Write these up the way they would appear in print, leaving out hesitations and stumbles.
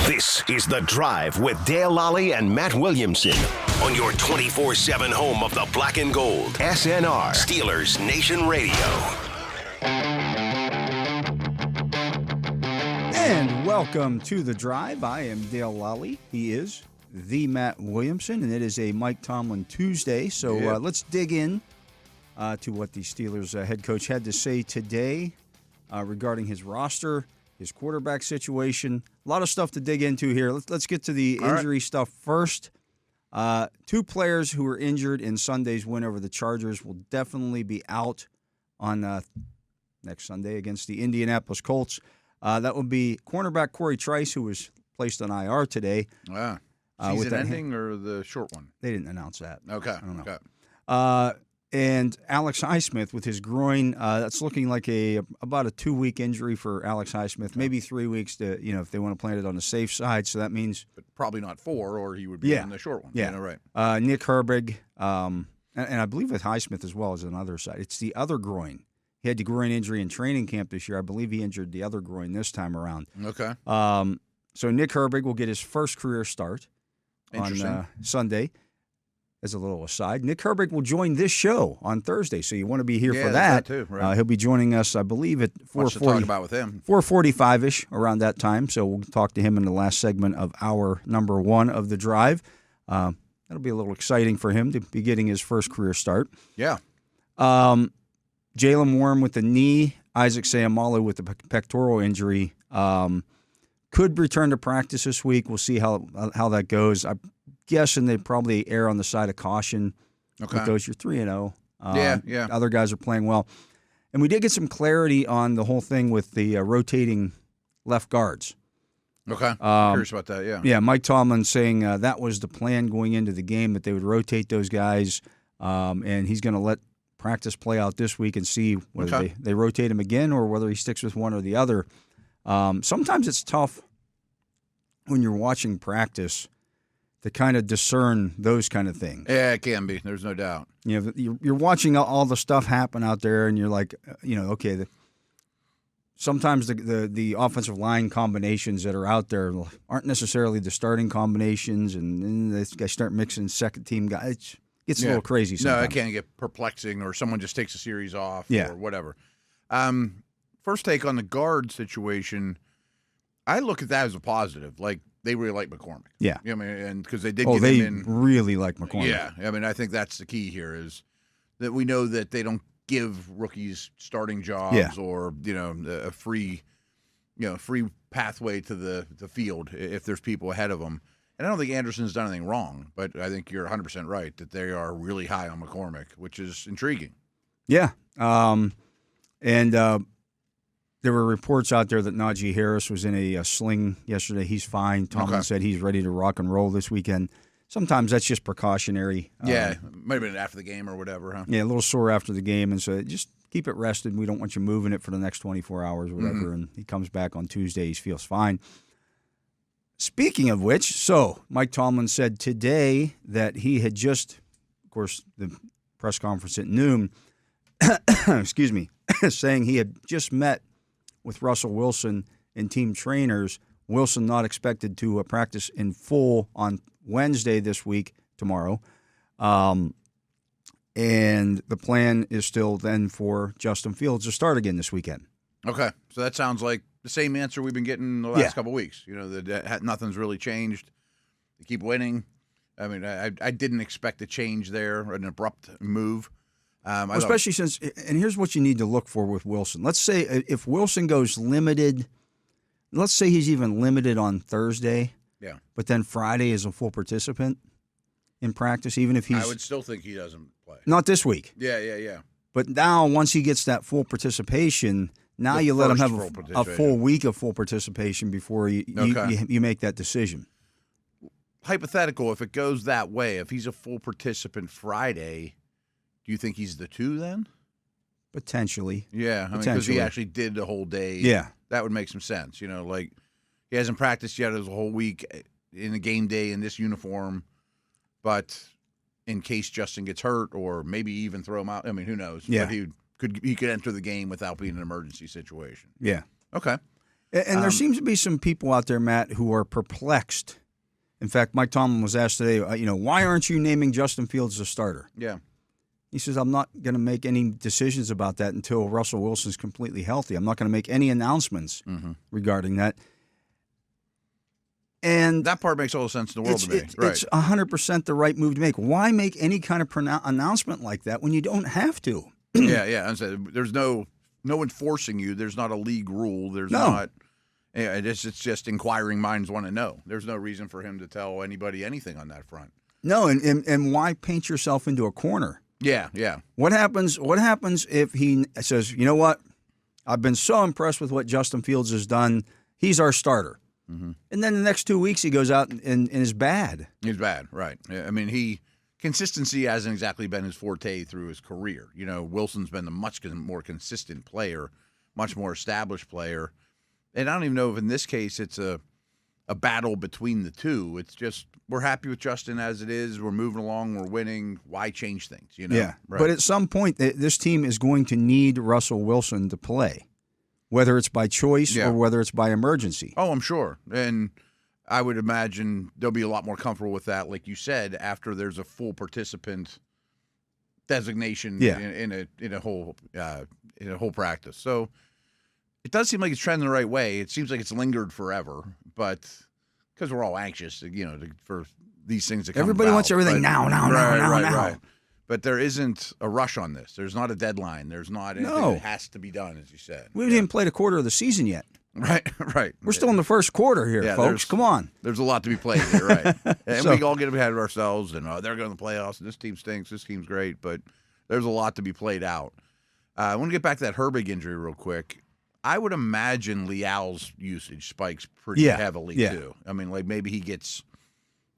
This is The Drive with Dale Lolley and Matt Williamson on your 24/7 home of the black and gold. SNR, Steelers Nation Radio. And welcome to The Drive. I am Dale Lolley. He is the Matt Williamson, and it is a Mike Tomlin Tuesday. So let's dig in to what the Steelers head coach had to say today regarding his roster, his quarterback situation. A lot of stuff to dig into here. Let's get to the injury stuff first. Two players who were injured in Sunday's win over the Chargers will definitely be out on next Sunday against the Indianapolis Colts. That would be cornerback Corey Trice, who was placed on IR today. Wow. Season ending or the short one? They didn't announce that. Okay. I don't know. Okay. And Alex Highsmith with his groin, that's looking like about a 2-week injury for Alex Highsmith, maybe 3 weeks to if they want to plan it on the safe side. So that means, but probably not 4, or he would be in the short one. Yeah, right. Nick Herbig, and I believe with Highsmith as well as on the other side. It's the other groin. He had the groin injury in training camp this year. I believe he injured the other groin this time around. Okay. So Nick Herbig will get his first career start on Sunday. As a little aside, Nick Herbig will join this show on Thursday, so you want to be here for that. Too, right. He'll be joining us, I believe, at 4:45-ish around that time. So we'll talk to him in the last segment of our number one of the drive. That'll be a little exciting for him to be getting his first career start. Yeah. Jalen Warren with the knee, Isaac Seumalo with the pectoral injury, could return to practice this week. We'll see how that goes. I'm guessing they probably err on the side of caution. Okay. With those, you're 3-0. Yeah. Other guys are playing well. And we did get some clarity on the whole thing with the rotating left guards. Okay. Curious about that, yeah. Yeah, Mike Tomlin saying that was the plan going into the game, that they would rotate those guys, and he's going to let practice play out this week and see whether they rotate him again or whether he sticks with one or the other. Sometimes it's tough when you're watching practice to kind of discern those kind of things. Yeah, it can be. There's no doubt. You're watching all the stuff happen out there, and you're like, okay. Sometimes the offensive line combinations that are out there aren't necessarily the starting combinations, and then they start mixing second team guys. It gets a little crazy sometimes. No, it can get perplexing, or someone just takes a series off, or whatever. First take on the guard situation, I look at that as a positive. Like, they really like McCormick. Yeah. I mean, and because they did get him in. They really like McCormick. Yeah. I mean, I think that's the key here is that we know that they don't give rookies starting jobs or, a free pathway to the field if there's people ahead of them. And I don't think Anderson's done anything wrong, but I think you're 100% right that they are really high on McCormick, which is intriguing. Yeah. There were reports out there that Najee Harris was in a sling yesterday. He's fine. Tomlin said he's ready to rock and roll this weekend. Sometimes that's just precautionary. Might have been after the game or whatever, huh? Yeah, a little sore after the game, and so just keep it rested. We don't want you moving it for the next 24 hours or whatever, and he comes back on Tuesday. He feels fine. Speaking of which, so Mike Tomlin said today that he had just, of course, the press conference at noon, excuse me, saying he had just met with Russell Wilson and team trainers. Wilson not expected to practice in full on Wednesday this week, tomorrow. And the plan is still then for Justin Fields to start again this weekend. Okay. So that sounds like the same answer we've been getting the last couple of weeks. That nothing's really changed. They keep winning. I mean, I didn't expect a change there, an abrupt move. Especially since, and here's what you need to look for with Wilson. Let's say if Wilson goes limited, let's say he's even limited on Thursday, but then Friday is a full participant in practice, even if he's... I would still think he doesn't play. Not this week. Yeah. But now, once he gets that full participation, now you let him have a full week of full participation before you make that decision. Hypothetical, if it goes that way, if he's a full participant Friday... Do you think he's the 2 then? Potentially. Yeah, because he actually did the whole day. Yeah. That would make some sense. Like he hasn't practiced yet as a whole week in a game day in this uniform, but in case Justin gets hurt or maybe even throw him out. I mean, who knows? Yeah. But he could enter the game without being an emergency situation. Yeah. Okay. And there seems to be some people out there, Matt, who are perplexed. In fact, Mike Tomlin was asked today, why aren't you naming Justin Fields a starter? Yeah. He says, I'm not going to make any decisions about that until Russell Wilson's completely healthy. I'm not going to make any announcements regarding that. And that part makes all the sense in the world to me. It's 100% the right move to make. Why make any kind of announcement like that when you don't have to? Yeah. There's no one forcing you. There's not a league rule. There's not. Yeah, it's just inquiring minds want to know. There's no reason for him to tell anybody anything on that front. No, and why paint yourself into a corner? Yeah. What happens if he says, you know what? I've been so impressed with what Justin Fields has done. He's our starter. Mm-hmm. And then the next 2 weeks he goes out and is bad. He's bad, right. I mean, consistency hasn't exactly been his forte through his career. Wilson's been a much more consistent player, much more established player. And I don't even know if in this case it's a battle between the two. It's just we're happy with Justin as it is. We're moving along. We're winning. Why change things? Yeah. Right. But at some point, this team is going to need Russell Wilson to play, whether it's by choice or whether it's by emergency. Oh, I'm sure. And I would imagine they'll be a lot more comfortable with that, like you said, after there's a full participant designation in a whole practice. So it does seem like it's trending the right way. It seems like it's lingered forever, but because we're all anxious, for these things to come Everybody about. wants everything now. But there isn't a rush on this. There's not a deadline. There's not anything that has to be done, as you said. We haven't even played a quarter of the season yet. Right. We're still in the first quarter here, folks. Come on. There's a lot to be played here, right? And we all get ahead of ourselves, and they're going to the playoffs, and this team stinks, this team's great, but there's a lot to be played out. I want to get back to that Herbig injury real quick. I would imagine Leal's usage spikes pretty heavily, too. I mean, like maybe he gets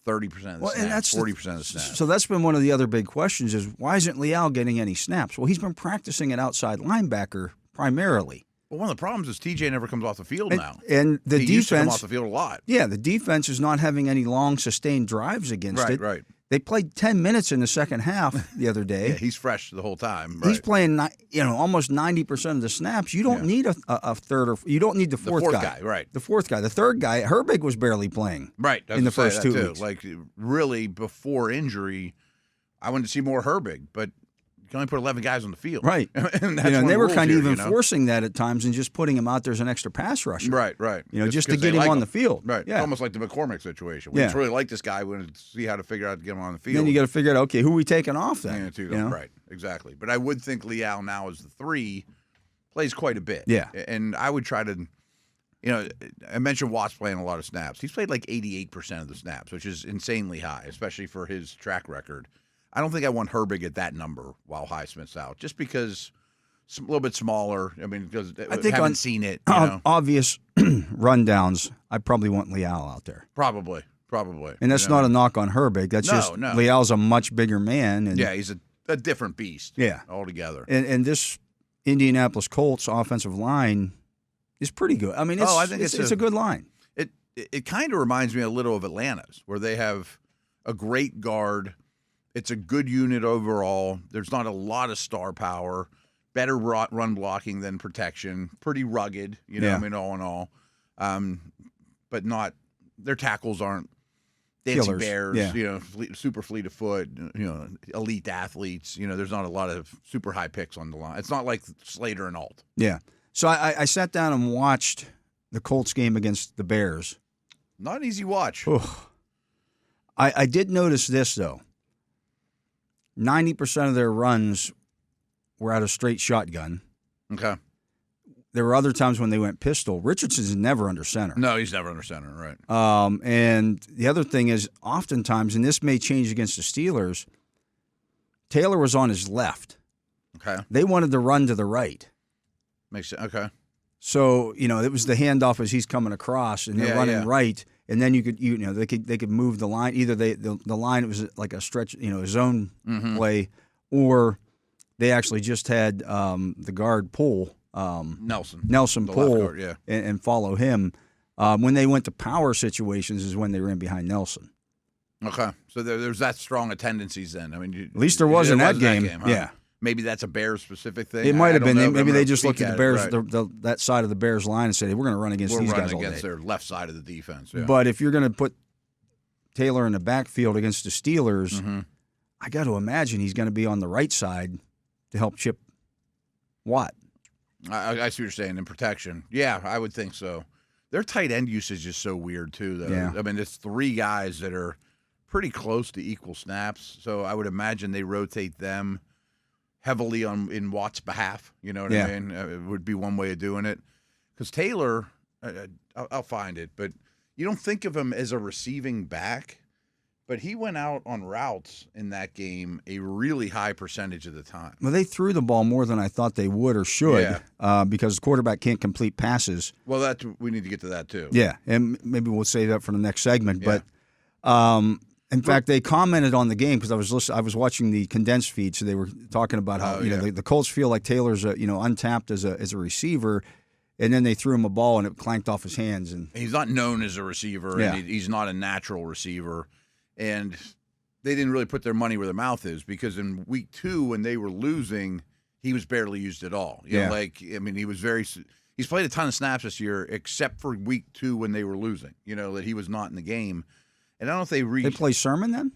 30% of the snaps, 40% of the snaps. So that's been one of the other big questions is why isn't Leal getting any snaps? Well, he's been practicing at outside linebacker primarily. Well, one of the problems is TJ never comes off the field now. And the defense used to come off the field a lot. Yeah, the defense is not having any long, sustained drives against it. Right. They played 10 minutes in the second half the other day. Yeah, he's fresh the whole time. Right. He's playing, almost 90% of the snaps. You don't need a third, or you don't need the fourth guy. Right. The fourth guy. The third guy, Herbig was barely playing. Right. In the first 2 weeks. Like, really, before injury, I wanted to see more Herbig, but you can only put 11 guys on the field. Right. And and they were kind of even forcing that at times and just putting him out there as an extra pass rusher. Right. Just to get him on the field. Right. Yeah. Almost like the McCormick situation. We just really like this guy. We want to see how to figure out to get him on the field. Then you got to figure out, okay, who are we taking off then? Right. Exactly. But I would think Leal now as the 3 plays quite a bit. Yeah. And I would try to, I mentioned Watts playing a lot of snaps. He's played like 88% of the snaps, which is insanely high, especially for his track record. I don't think I want Herbig at that number while Highsmith's out, just because it's a little bit smaller. I mean, because I haven't seen it. Obvious rundowns, I probably want Leal out there. Probably. And that's not a knock on Herbig. That's just Leal's a much bigger man. And, he's a different beast. Yeah. Altogether. And this Indianapolis Colts offensive line is pretty good. I mean, I think it's a good line. It kind of reminds me a little of Atlanta's, where they have a great guard. It's a good unit overall. There's not a lot of star power. Better run blocking than protection. Pretty rugged, I mean, all in all. But not – their tackles aren't dancing bears, super fleet of foot, elite athletes. There's not a lot of super high picks on the line. It's not like Slater and Alt. Yeah. So I sat down and watched the Colts game against the Bears. Not an easy watch. I did notice this, though. 90% of their runs were out of straight shotgun. Okay. There were other times when they went pistol. Richardson's never under center. No, he's never under center, right. And the other thing is, oftentimes, and this may change against the Steelers, Taylor was on his left. Okay. They wanted to run to the right. Makes sense. Okay. So, it was the handoff as he's coming across, and they're running right. And then they could move the line. Either the line, it was like a stretch, a zone play, or they actually just had the guard pull Nelson pull guard, and follow him. When they went to power situations is when they ran behind Nelson. Okay, so there's that strong of tendencies then. I mean, at least there was in that game. Huh? maybe that's a Bears specific thing. It might have been. Maybe they just looked looked at the Bears, that side of the Bears line, and said, hey, we're going to run against these guys all day. Against their left side of the defense. Yeah. But if you're going to put Taylor in the backfield against the Steelers, I got to imagine he's going to be on the right side to help chip Watt. I see what you're saying, in protection. Yeah, I would think so. Their tight end usage is so weird, too, though. Yeah. I mean, it's 3 guys that are pretty close to equal snaps, so I would imagine they rotate them heavily in Watt's behalf. You know what I mean? It would be one way of doing it. Because Taylor, I'll find it, but you don't think of him as a receiving back, but he went out on routes in that game a really high percentage of the time. Well, they threw the ball more than I thought they would or should because the quarterback can't complete passes. Well, we need to get to that too. Yeah, and maybe we'll save that for the next segment. Yeah. But in fact, they commented on the game because I was watching the condensed feed, so they were talking about how the Colts feel like Taylor's untapped as a receiver. And then they threw him a ball and it clanked off his hands. And he's not known as a receiver. And he's not a natural receiver. And they didn't really put their money where their mouth is because in week 2 when they were losing, he was barely used at all. You know, he's played a ton of snaps this year except for week 2 when they were losing. You know, that he was not in the game. And I don't know if they play Sermon then?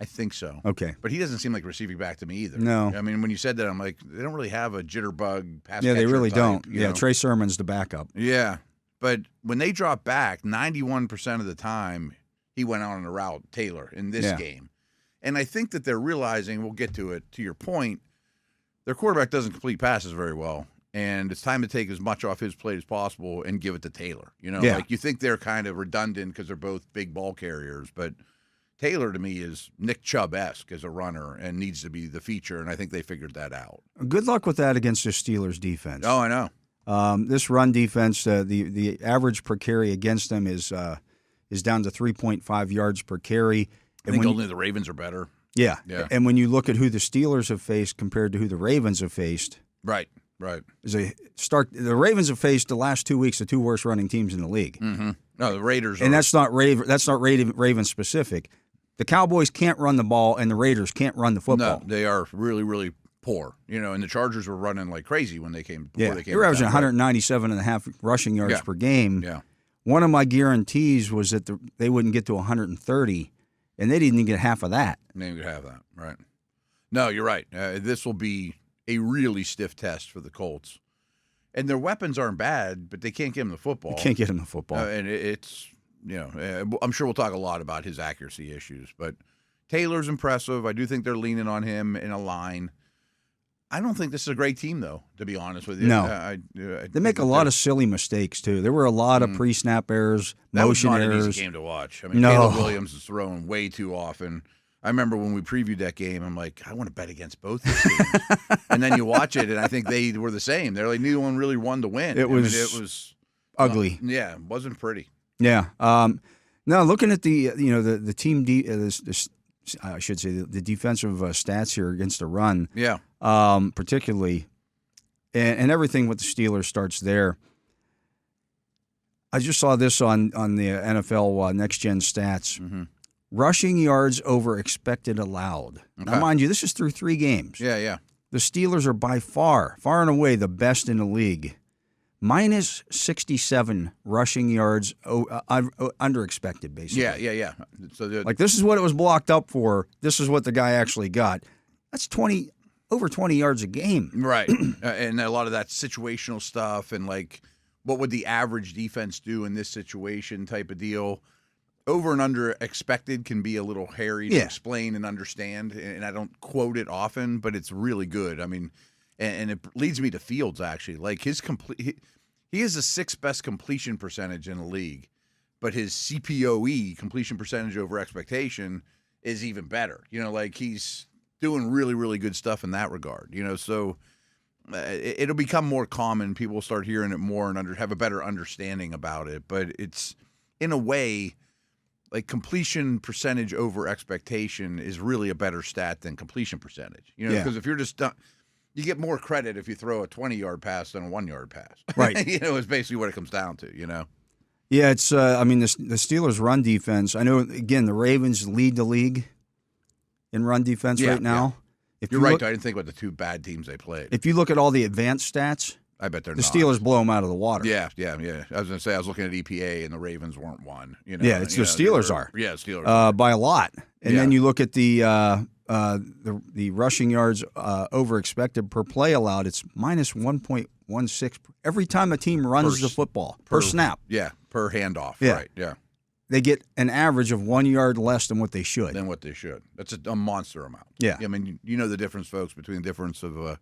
I think so. Okay. But he doesn't seem like receiving back to me either. No. I mean, when you said that, I'm like, they don't really have a jitterbug pass catcher. Yeah, they really type, don't. You know? Trey Sermon's the backup. Yeah. But when they drop back, 91% of the time, he went out on a route, Taylor, in this game. And I think that they're realizing, we'll get to it, to your point, their quarterback doesn't complete passes very well. And it's time to take as much off his plate as possible and give it to Taylor. You know, like you think they're kind of redundant because they're both big ball carriers, but Taylor, to me, is Nick Chubb-esque as a runner and needs to be the feature, and I think they figured that out. Good luck with that against the Steelers' defense. Oh, I know. This run defense, the average per carry against them is down to 3.5 yards per carry. I think only the Ravens are better. Yeah. And when you look at who the Steelers have faced compared to who the Ravens have faced. Right. The Ravens have faced the last 2 weeks the 2 worst running teams in the league. Mm-hmm. No, the Raiders are. And that's not Raven specific. The Cowboys can't run the ball, and the Raiders can't run the football. No, they are really, really poor. You know, and the Chargers were running like crazy when they came. They were averaging 197.5 rushing yards per game. Yeah. One of my guarantees was that they wouldn't get to 130, and they didn't even get half of that. They didn't get half of that, right? No, you're right. This will be a really stiff test for the Colts. And their weapons aren't bad, but they can't get him the football. They can't get him the football. And it's, I'm sure we'll talk a lot about his accuracy issues. But Taylor's impressive. I do think they're leaning on him in a line. I don't think this is a great team, though, to be honest with you. No. They make a lot of silly mistakes, too. There were a lot of pre-snap errors, motion errors. That was not an easy game to watch. I mean, Caleb Williams is throwing way too often. I remember when we previewed that game, I'm like, I want to bet against both these teams. And then you watch it, and I think they were the same. They're like, neither one really won to win. It was ugly. It wasn't pretty. Yeah. Now, looking at the team, I should say the defensive stats here against the run. Yeah. Particularly, and everything with the Steelers starts there. I just saw this on the NFL Next Gen Stats. Mm-hmm. Rushing yards over expected allowed. Okay. Now, mind you, this is through 3 games. Yeah. The Steelers are by far and away the best in the league. Minus 67 rushing yards under expected, basically. Yeah. So this is what it was blocked up for. This is what the guy actually got. That's over 20 yards a game. Right. And a lot of that situational stuff and like what would the average defense do in this situation type of deal. Over and under expected can be a little hairy to explain and understand, and I don't quote it often, but it's really good. I mean, and it leads me to Fields, actually. Like he is the 6th best completion percentage in the league, but his CPOE, completion percentage over expectation, is even better. You know, like he's doing really, really good stuff in that regard. You know, so it'll become more common. People will start hearing it more and have a better understanding about it, but it's, in a way, like completion percentage over expectation is really a better stat than completion percentage. You know, because if you're just you get more credit if you throw a 20-yard pass than a 1-yard pass. Right. You know, it's basically what it comes down to, you know. Yeah, it's the Steelers' run defense. I know, again, the Ravens lead the league in run defense right now. You're right. I didn't think about the two bad teams they played. If you look at all the advanced stats, I bet they're the not. Steelers blow them out of the water. Yeah. I was going to say, I was looking at EPA, and the Ravens weren't one. The Steelers are. Yeah, Steelers by a lot. And then you look at the rushing yards over expected per play allowed. It's minus 1.16 every time a team runs the football per snap. Yeah, per handoff. Yeah. Right. Yeah. They get an average of 1 yard less than what they should. That's a monster amount. Yeah. I mean, you know the difference, folks, between the difference of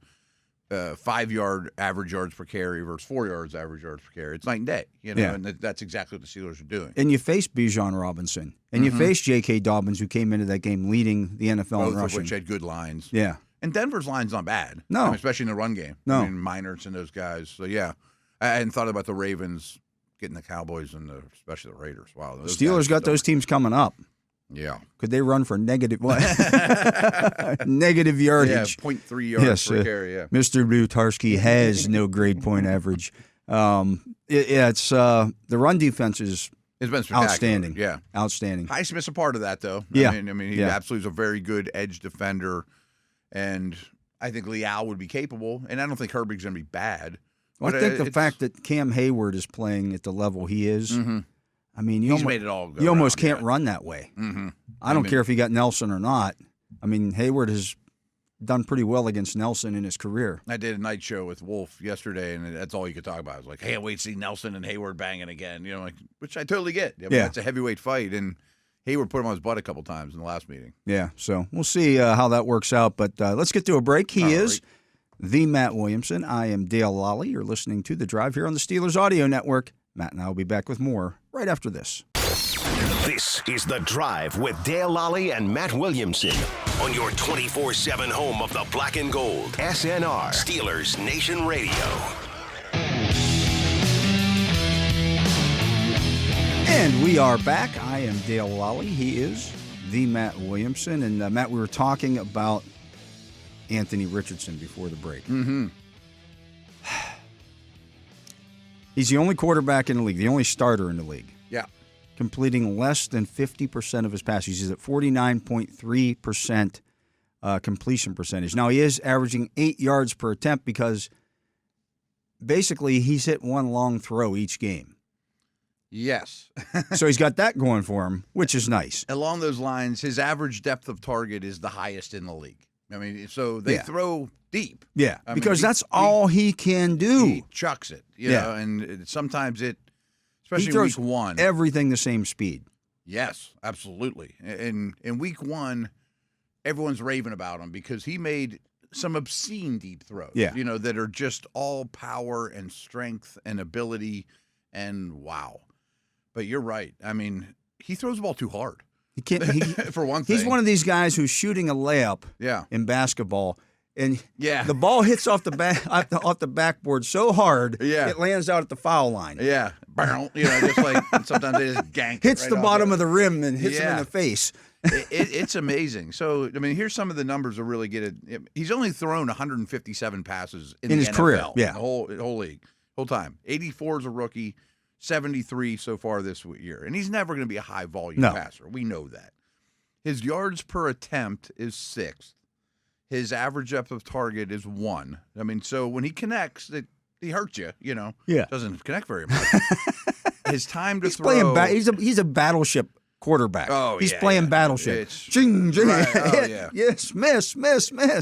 5 yard average yards per carry versus 4 yards average yards per carry. It's night and day, and that's exactly what the Steelers are doing. And you face Bijan Robinson, and you face J.K. Dobbins, who came into that game leading the NFL in rushing. Both of which had good lines. Yeah. And Denver's line's not bad. No. Especially in the run game. No. Miners and those guys. So, yeah. I hadn't thought about the Ravens getting the Cowboys and especially the Raiders. Wow. The Steelers got those teams coming up. Yeah. Could they run for negative what? Negative yardage. 0.3 yards per carry, yeah. Mr. Lutarski has no grade point average. It's the run defense is it's been spectacular. Outstanding. Yeah. Outstanding. Highsmith's a part of that, though. Yeah. I mean, he absolutely is a very good edge defender, and I think Leal would be capable, and I don't think Herbig's going to be bad. Well, I think the fact that Cam Hayward is playing at the level he is, I mean, he's made it all go you almost can't run that way. Mm-hmm. I don't care if he got Nelson or not. I mean, Hayward has done pretty well against Nelson in his career. I did a night show with Wolf yesterday, and that's all you could talk about. I was like, hey, I wait to see Nelson and Hayward banging again, which I totally get. I mean, it's a heavyweight fight, and Hayward put him on his butt a couple times in the last meeting. Yeah, so we'll see how that works out. But let's get to a break. He is the Matt Williamson. I am Dale Lolley. You're listening to The Drive here on the Steelers Audio Network. Matt and I will be back with more right after this. This is The Drive with Dale Lolley and Matt Williamson on your 24/7 home of the black and gold. SNR, Steelers Nation Radio. And we are back. I am Dale Lolley. He is the Matt Williamson. And Matt, we were talking about Anthony Richardson before the break. Mm-hmm. He's the only quarterback in the league, the only starter in the league. Yeah. Completing less than 50% of his passes. He's at 49.3% completion percentage. Now, he is averaging 8 yards per attempt because basically he's hit one long throw each game. Yes. So he's got that going for him, which is nice. Along those lines, his average depth of target is the highest in the league. I mean, so they throw deep. Yeah, because that's all he can do. He chucks it, you know, and sometimes especially week one. Everything the same speed. Yes, absolutely. And in week one, everyone's raving about him because he made some obscene deep throws, that are just all power and strength and ability and wow. But you're right. I mean, he throws the ball too hard. He can't. For one thing, he's one of these guys who's shooting a layup. In basketball, and the ball hits off the backboard so hard, it lands out at the foul line. Yeah, just like sometimes they just gank. Hits right the bottom of the rim and hits him in the face. It's amazing. So I mean, here's some of the numbers to really get it. He's only thrown 157 passes in the his NFL, career. Yeah, the whole league, whole time. 84 as a rookie. 73 so far this year. And he's never going to be a high-volume passer. We know that. His yards per attempt is 6th. His average depth of target is 1. I mean, so when he connects, he hurts you, Yeah. Doesn't connect very much. His time to throw. He's a battleship quarterback. Oh, he's playing battleship. Ching, right. Oh, yes, miss.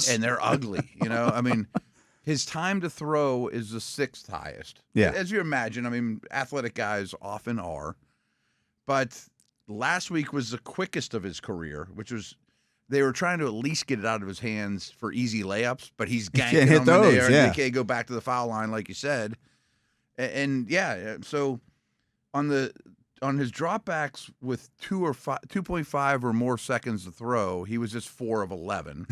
And they're ugly, I mean, his time to throw is the 6th highest. Yeah. As you imagine, I mean, athletic guys often are. But last week was the quickest of his career, which was they were trying to at least get it out of his hands for easy layups, but he's ganking them in there, and they can't go back to the foul line, like you said. And so on his dropbacks with 2.5 or more seconds to throw, he was just 4 of 11.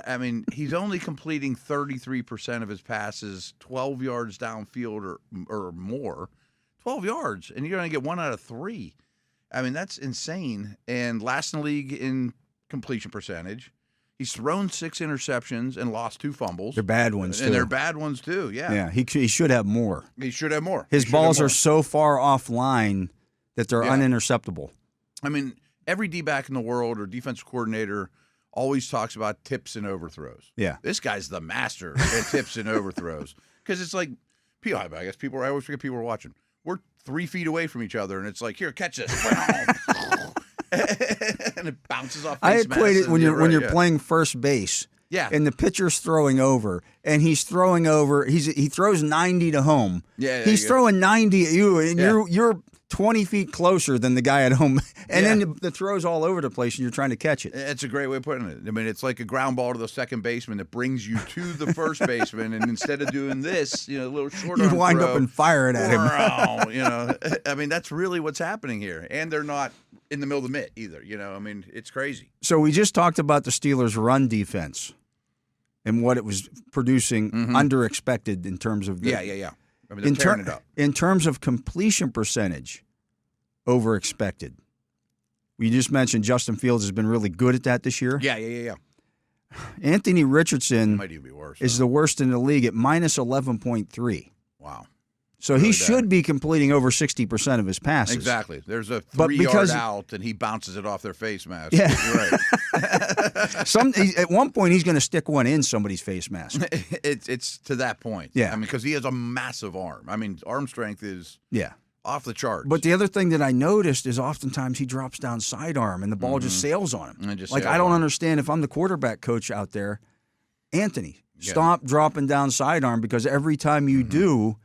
I mean, he's only completing 33% of his passes 12 yards downfield or more. 12 yards, and you're going to get 1 out of 3. I mean, that's insane. And last in the league in completion percentage. He's thrown 6 interceptions and lost 2 fumbles. They're bad ones, too. And they're bad ones, too, yeah. Yeah, he should have more. He should have more. His balls are so far offline that they're uninterceptable. I mean, every D-back in the world or defensive coordinator always talks about tips and overthrows. Yeah. This guy's the master at tips and overthrows. Because it's like, I guess I always forget people are watching. We're 3 feet away from each other, and it's like, here, catch this. And it bounces off face I equate it when you're playing first base. Yeah. And the pitcher's throwing over, and he's throwing over. He throws 90 to home. Yeah. He's throwing 90 at you, and you're 20 feet closer than the guy at home. And then the throw's all over the place, and you're trying to catch it. It's a great way of putting it. I mean, it's like a ground ball to the second baseman that brings you to the first baseman, and instead of doing this, a little short you wind up and fire it at him. I mean, that's really what's happening here. And they're not in the middle of the mitt either. I mean, it's crazy. So we just talked about the Steelers' run defense and what it was producing under expected in terms of the, yeah. I mean, they're tearing it up. In terms of completion percentage, over expected. We just mentioned Justin Fields has been really good at that this year. Yeah. Anthony Richardson might even be worse, is the worst in the league at minus 11.3. Wow. So he should be completing over 60% of his passes. Exactly. There's a 3-yard out, and he bounces it off their face mask. Yeah. You're right. At one point, he's going to stick one in somebody's face mask. It's to that point. Yeah. I mean, because he has a massive arm. I mean, arm strength is off the charts. But the other thing that I noticed is oftentimes he drops down sidearm, and the ball just sails on him. I don't understand if I'm the quarterback coach out there, Anthony, stop dropping down sidearm, because every time you do,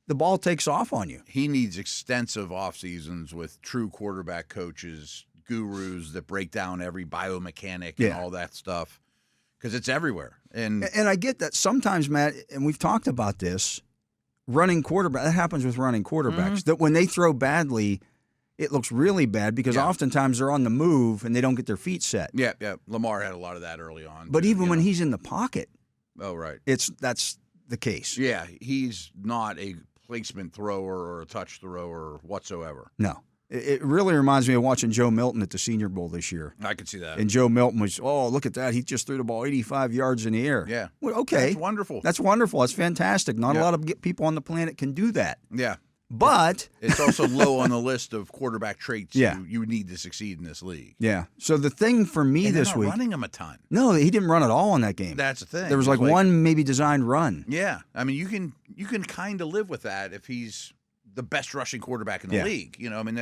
the ball takes off on you. He needs extensive off seasons with true quarterback coaches, gurus that break down every biomechanic and all that stuff, because it's everywhere. And I get that sometimes, Matt, and we've talked about this, running quarterback, that happens with running quarterbacks, that when they throw badly, it looks really bad because oftentimes they're on the move and they don't get their feet set. Yeah. Lamar had a lot of that early on. But even when he's in the pocket, right, that's the case. Yeah, he's not a placement thrower or a touch thrower whatsoever. No. It really reminds me of watching Joe Milton at the Senior Bowl this year. I could see that. And Joe Milton was, look at that. He just threw the ball 85 yards in the air. Yeah. Well, okay. That's wonderful. That's wonderful. That's fantastic. Not a lot of people on the planet can do that. Yeah. But it's also low on the list of quarterback traits you need to succeed in this league. Yeah. So the thing for me this week, running him a ton. No, he didn't run at all in that game. That's the thing. There was like one maybe designed run. Yeah. I mean, you can kind of live with that if he's the best rushing quarterback in the league. I mean,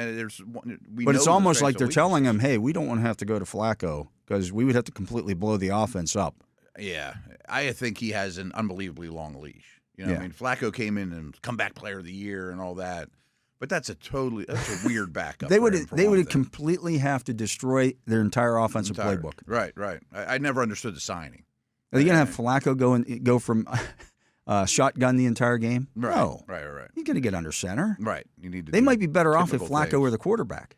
but it's almost like they're telling him, hey, we don't want to have to go to Flacco because we would have to completely blow the offense up. Yeah. I think he has an unbelievably long leash. I mean, Flacco came in and comeback player of the year and all that. But that's a weird backup. They would completely have to destroy their entire offensive playbook. Right. I never understood the signing. Are they going to have Flacco go from shotgun the entire game? Right. No. Right. He's going to get under center. Right. They might be better off if Flacco were the quarterback.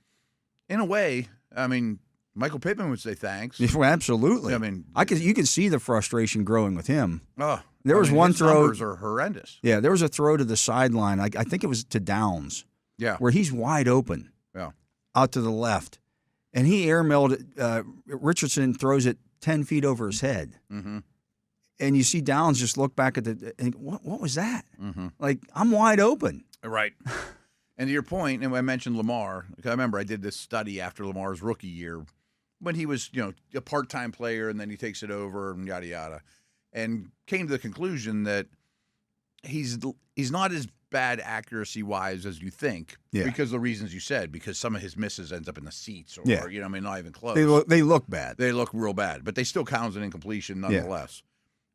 In a way, I mean, Michael Pittman would say thanks. Well, absolutely. I mean, you can see the frustration growing with him. There was one his throw. Numbers are horrendous. Yeah, there was a throw to the sideline. I think it was to Downs. Yeah. Where he's wide open. Yeah. Out to the left, and he airmailed it. Richardson throws it 10 feet over his head. Mm-hmm. And you see Downs just look back at and what was that? Mm-hmm. Like, I'm wide open. Right. And to your point, and I mentioned Lamar, because I remember I did this study after Lamar's rookie year when he was, a part-time player, and then he takes it over and yada yada, and came to the conclusion that he's not as bad accuracy-wise as you think, because of the reasons you said, because some of his misses ends up in the seats, or not even close. They look bad. They look real bad, but they still count as an incompletion nonetheless.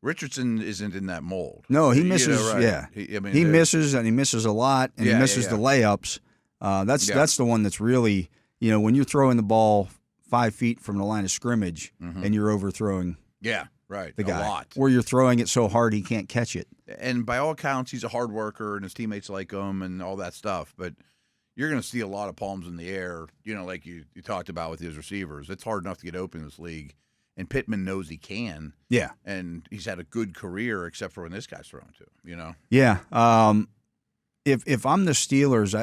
Richardson isn't in that mold. No, he misses. Right. Yeah, he misses, and he misses a lot, and he misses the layups. That's the one that's really, when you're throwing the ball 5 feet from the line of scrimmage, and you're overthrowing. Yeah, right. The guy, a lot. Or you're throwing it so hard he can't catch it. And by all accounts, he's a hard worker, and his teammates like him, and all that stuff. But you're going to see a lot of palms in the air, like you talked about with his receivers. It's hard enough to get open in this league. And Pittman knows he can. Yeah. And he's had a good career, except for when this guy's thrown to, Yeah. If I'm the Steelers,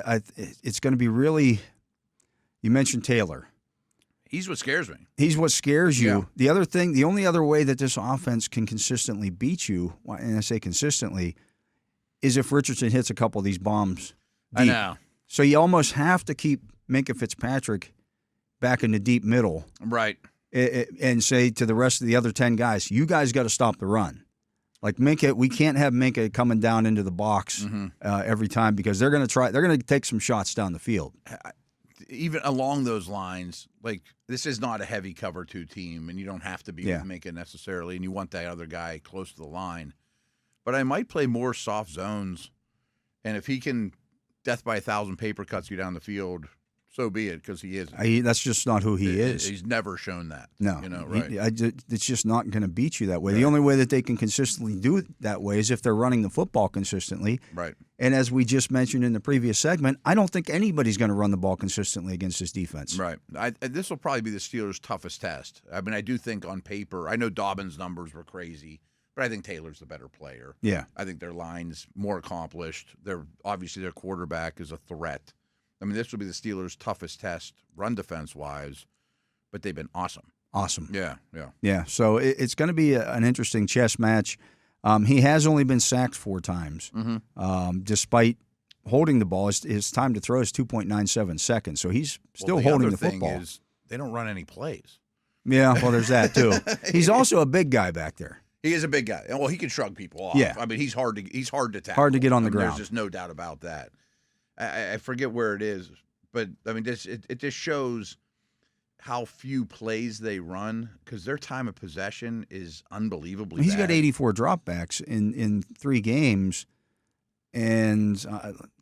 it's going to be really, you mentioned Taylor. He's what scares me. He's what scares you. Yeah. The only other way that this offense can consistently beat you, and I say consistently, is if Richardson hits a couple of these bombs deep. I know. So you almost have to keep Minkah Fitzpatrick back in the deep middle. Right. and say to the rest of the other 10 guys, you guys got to stop the run. Like Minka, we can't have Minka coming down into the box every time because they're going to take some shots down the field. Even along those lines, like this is not a heavy cover 2 team, and you don't have to be with Minka necessarily, and you want that other guy close to the line. But I might play more soft zones, and if he can death by 1,000 paper cuts you down the field, so be it, because he isn't. That's just not who he is. He's never shown that. No. Right? It's just not going to beat you that way. Right. The only way that they can consistently do it that way is if they're running the football consistently. Right. And as we just mentioned in the previous segment, I don't think anybody's going to run the ball consistently against this defense. Right. This will probably be the Steelers' toughest test. I mean, I do think on paper, I know Dobbins' numbers were crazy, but I think Taylor's the better player. Yeah. I think their line's more accomplished. Obviously, their quarterback is a threat. I mean, this will be the Steelers' toughest test, run defense-wise, but they've been awesome. Awesome. Yeah. So it's going to be an interesting chess match. He has only been sacked 4 times, despite holding the ball. His time to throw is 2.97 seconds, so he's still holding the football. Thing is, they don't run any plays. Yeah, well, there's that too. He's also a big guy back there. He is a big guy. Well, he can shrug people off. Yeah. I mean, he's hard to tackle. Hard to get on the ground. There's just no doubt about that. I forget where it is, but I mean, it just shows how few plays they run because their time of possession is unbelievably He's bad. got 84 dropbacks in 3 games, and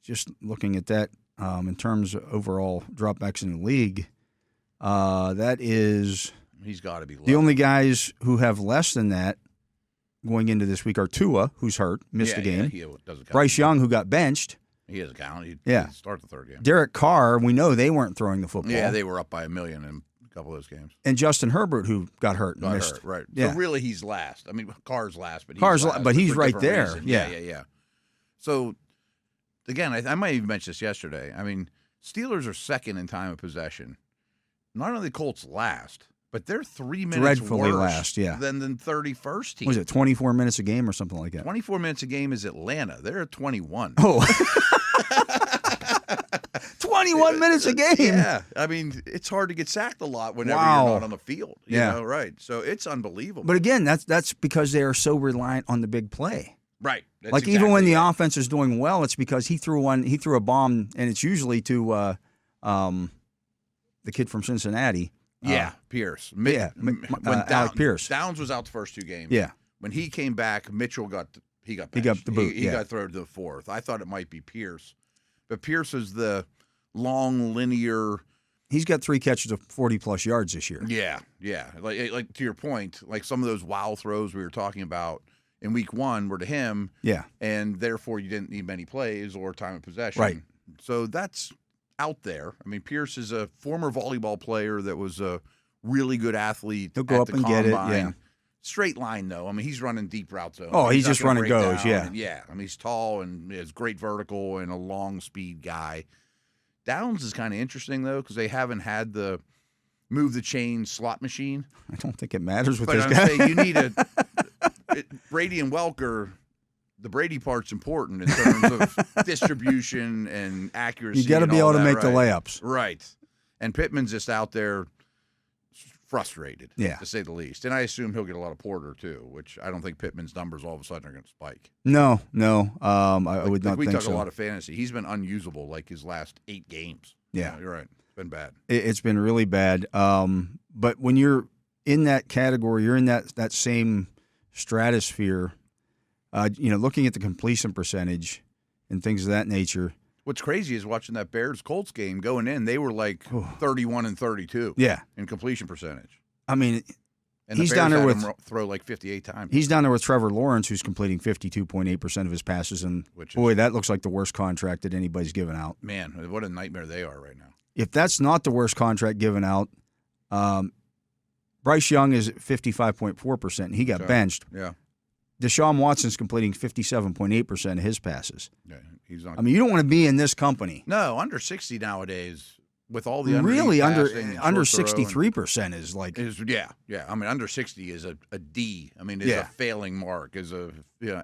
just looking at that in terms of overall dropbacks in the league, that is he's got to be low. The only guys who have less than that going into this week are Tua, who's hurt, missed a game. He doesn't count. Bryce Young, who got benched. He doesn't count. He start the 3rd game. Derek Carr, we know they weren't throwing the football. Yeah, they were up by 1 million in a couple of those games. And Justin Herbert, who got hurt and missed. Right. Yeah. So really, he's last. I mean, Carr's last, but he's right there. Reason. Yeah. So again, I might even mention this yesterday. I mean, Steelers are second in time of possession. Not only the Colts last, but they're 3 minutes dreadfully worse last, yeah. than the 31st team. Was it 24 minutes a game or something like that? 24 minutes a game is Atlanta. They're at 21. Oh. 21 minutes a game. Yeah. I mean, it's hard to get sacked a lot whenever you're not on the field. You know, right. So it's unbelievable. But again, that's because they are so reliant on the big play. Right. That's like even when the offense is doing well, it's because he threw a bomb, and it's usually to the kid from Cincinnati. Pierce. Alec Pierce. Downs was out the first 2 games. Yeah. When he came back, Mitchell got benched. He got the boot. He got thrown to the 4th. I thought it might be Pierce, but Pierce is the long linear. He's got 3 catches of 40-plus yards this year. Yeah. Like to your point, like some of those wow throws we were talking about in week 1 were to him. Yeah. And therefore you didn't need many plays or time of possession. Right. So that's out there. I mean, Pierce is a former volleyball player that was a really good athlete. He'll go up and get it. Yeah. Straight line, though. I mean, he's running deep route zone. Oh, he's just run and goes, yeah. I mean, he's tall and has great vertical and a long speed guy. Downs is kind of interesting, though, because they haven't had the move the chain slot machine. I don't think it matters with but this I'm guy. saying you need Brady and Welker. The Brady part's important in terms of distribution and accuracy. You got to be able to make the layups. Right. And Pittman's just out there frustrated, to say the least. And I assume he'll get a lot of Porter, too, which I don't think Pittman's numbers all of a sudden are going to spike. No. I would not think so. We talk a lot of fantasy. He's been unusable like his last 8 games. Yeah. You're right. It's been bad. It's been really bad. But when you're in that category, you're in that same stratosphere, looking at the completion percentage and things of that nature. What's crazy is watching that Bears-Colts game going in, they were like 31 and 32 in completion percentage. I mean, and he's the Bears down there had with him throw like 58 times. He's down there with Trevor Lawrence, who's completing 52.8% of his passes, and that looks like the worst contract that anybody's given out. Man, what a nightmare they are right now. If that's not the worst contract given out, Bryce Young is at 55.4%, and he got benched. Yeah. Deshaun Watson's completing 57.8% of his passes. Yeah, he's not. I mean, you don't want to be in this company. No, under 60 nowadays with all the really under 63% is like yeah. I mean, under 60 is a D. I mean, it's a failing mark, is a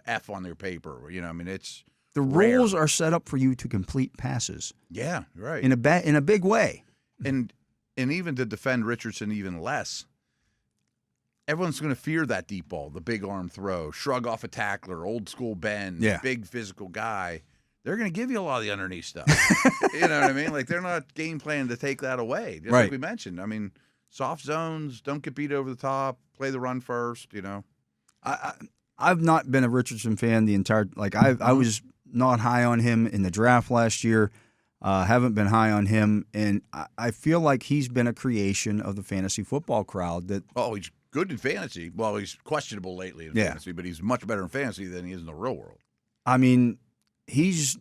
F on their paper. I mean, it's the rare. Rules are set up for you to complete passes. Yeah, right. In a big way. And even to defend Richardson even less. everyone's going to fear that deep ball, the big arm throw, shrug off a tackler, old school bend, big physical guy. They're going to give you a lot of the underneath stuff. You know what I mean? Like, they're not game planning to take that away. Just like we mentioned. I mean, soft zones, don't get beat over the top, play the run first, you know. I've not been a Richardson fan the entire – like, I was not high on him in the draft last year. Haven't been high on him. And I feel like he's been a creation of the fantasy football crowd. That he's good in fantasy. Well, he's questionable lately in fantasy, but he's much better in fantasy than he is in the real world. I mean – he's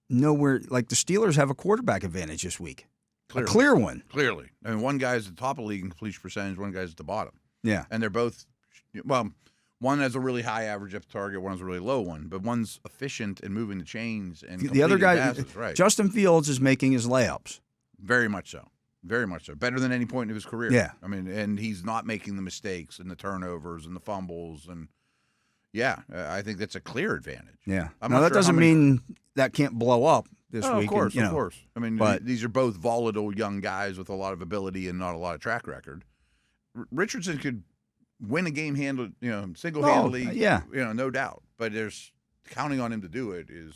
nowhere like the Steelers have a quarterback advantage this week. Clearly. A clear one. Clearly. I mean, one guy's at the top of the league in completion percentage, one guy's at the bottom. Yeah. And they're both, well, one has a really high average at the target, one has a really low one, but one's efficient in moving the chains and the other guy, passes, right. Justin Fields is making his layups. Very much so. Very much so. Better than any point in his career. Yeah. I mean, and he's not making the mistakes and the turnovers and the fumbles and I think that's a clear advantage. Yeah. Now, that doesn't mean that can't blow up this week. Of course, and, of course. I mean, these are both volatile young guys with a lot of ability and not a lot of track record. Richardson could win a game single-handedly, no doubt. But counting on him to do it is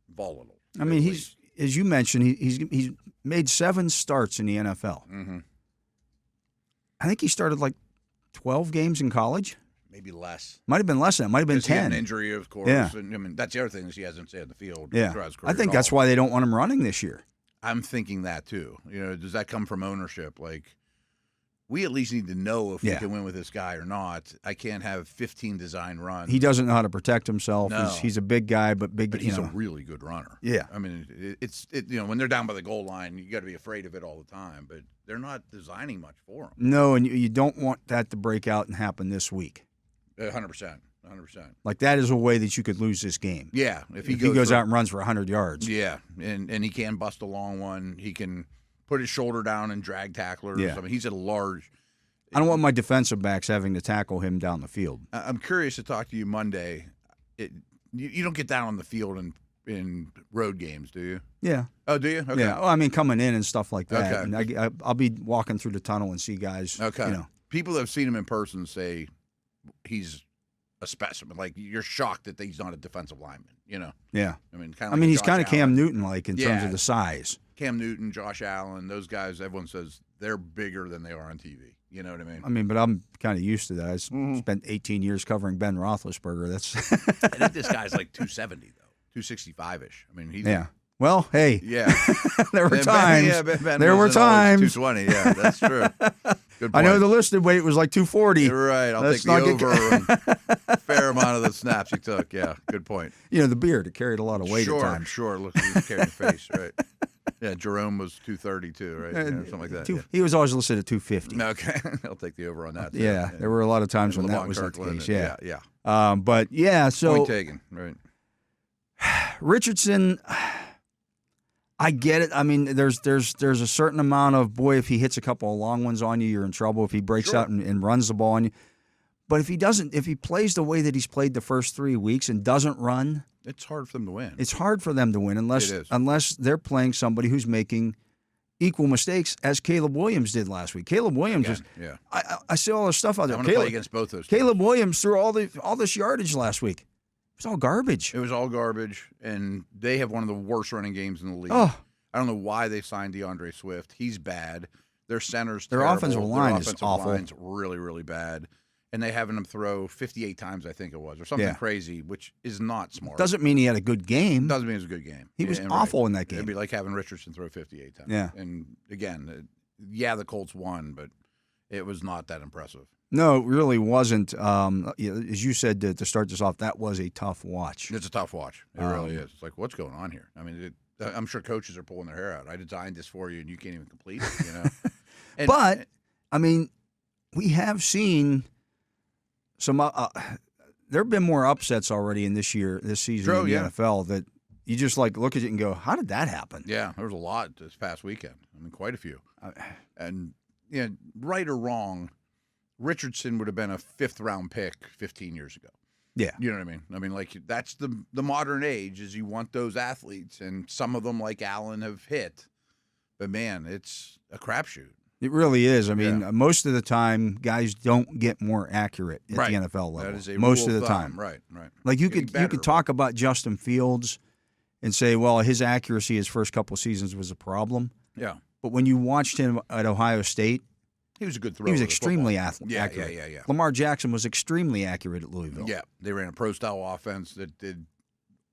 volatile. I mean, he's as you mentioned, he's made 7 starts in the NFL. Mm-hmm. I think he started like 12 games in college. Maybe less. Might have been less than that. Might have been 10. He had an injury, of course. Yeah. And, I mean, that's the other thing is he hasn't stayed on the field. Yeah. I think that's why they don't want him running this year. I'm thinking that too. You know, does that come from ownership? Like, we at least need to know if we can win with this guy or not. I can't have 15 design runs. He doesn't know how to protect himself. No. He's a big guy, but he's a really good runner. Yeah. I mean, it's when they're down by the goal line, you got to be afraid of it all the time. But they're not designing much for him. No, and you don't want that to break out and happen this week. 100%. Like, that is a way that you could lose this game. Yeah, if he goes out and runs for 100 yards. Yeah, and he can bust a long one. He can put his shoulder down and drag tacklers. Yeah. I mean, he's at a large. I don't want my defensive backs having to tackle him down the field. I'm curious to talk to you Monday. You don't get down on the field in road games, do you? Yeah. Oh, do you? Okay. Yeah. Well, I mean, coming in and stuff like that. Okay. And I'll be walking through the tunnel and see guys. Okay. People that have seen him in person say he's a specimen. Like, you're shocked that he's not a defensive lineman. Yeah. I mean, he's kind of Cam Newton-like in terms of the size. Cam Newton, Josh Allen, those guys. Everyone says they're bigger than they are on TV. You know what I mean? But I'm kind of used to that. I spent 18 years covering Ben Roethlisberger. I think this guy's like 270 though, 265-ish. I mean, he's Well, hey. Yeah. There were times. Ben there were times. 220. Yeah, that's true. Good point. I know the listed weight was like 240. You're right. I'll take the over a fair amount of the snaps he took. Yeah, good point. The beard, it carried a lot of weight at times. Sure. Look, he was carrying the face, right? Yeah, Jerome was 230 too, right? Something like that. He was always listed at 250. Okay. I'll take the over on that. Yeah, there were a lot of times when that was the case. Yeah. Yeah. So point taken, right. Richardson, I get it. I mean, there's a certain amount of, boy, if he hits a couple of long ones on you, you're in trouble. If he breaks out and runs the ball on you. But if he plays the way that he's played the first 3 weeks and doesn't run, it's hard for them to win. It's hard for them to win unless they're playing somebody who's making equal mistakes as Caleb Williams did last week. Caleb Williams I see all this stuff out there. I'm going to play against both those. Caleb Williams threw all this yardage last week. It was all garbage. It was all garbage, and they have one of the worst running games in the league. Oh. I don't know why they signed DeAndre Swift. He's bad. Their center's Their terrible. offensive line is awful. Line's really, really bad. And they having him throw 58 times, I think it was, or something crazy, which is not smart. Doesn't mean he had a good game. Doesn't mean it was a good game. He was awful in that game. It'd be like having Richardson throw 58 times. Yeah. And again, the Colts won, but it was not that impressive. No, it really wasn't. As you said to start this off, that was a tough watch. It's a tough watch. It really is. It's like, what's going on here? I mean, I'm sure coaches are pulling their hair out. I designed this for you, and you can't even complete it. But, I mean, we have seen some. There have been more upsets already in this season in the NFL that you just look at it and go, how did that happen? Yeah, there was a lot this past weekend. I mean, quite a few. And right or wrong, Richardson would have been a 5th-round pick 15 years ago. Yeah. You know what I mean? I mean, that's the modern age is you want those athletes, and some of them, like Allen, have hit. But, man, it's a crapshoot. It really is. I mean, most of the time, guys don't get more accurate at Right. the NFL level. That is a most rule of the thumb. time. Right. Like you Getting could better, talk about Justin Fields and say, well, his accuracy his first couple seasons was a problem. Yeah. But when you watched him at Ohio State, he was a good thrower. He was extremely accurate. Yeah. Lamar Jackson was extremely accurate at Louisville. Yeah, they ran a pro-style offense that did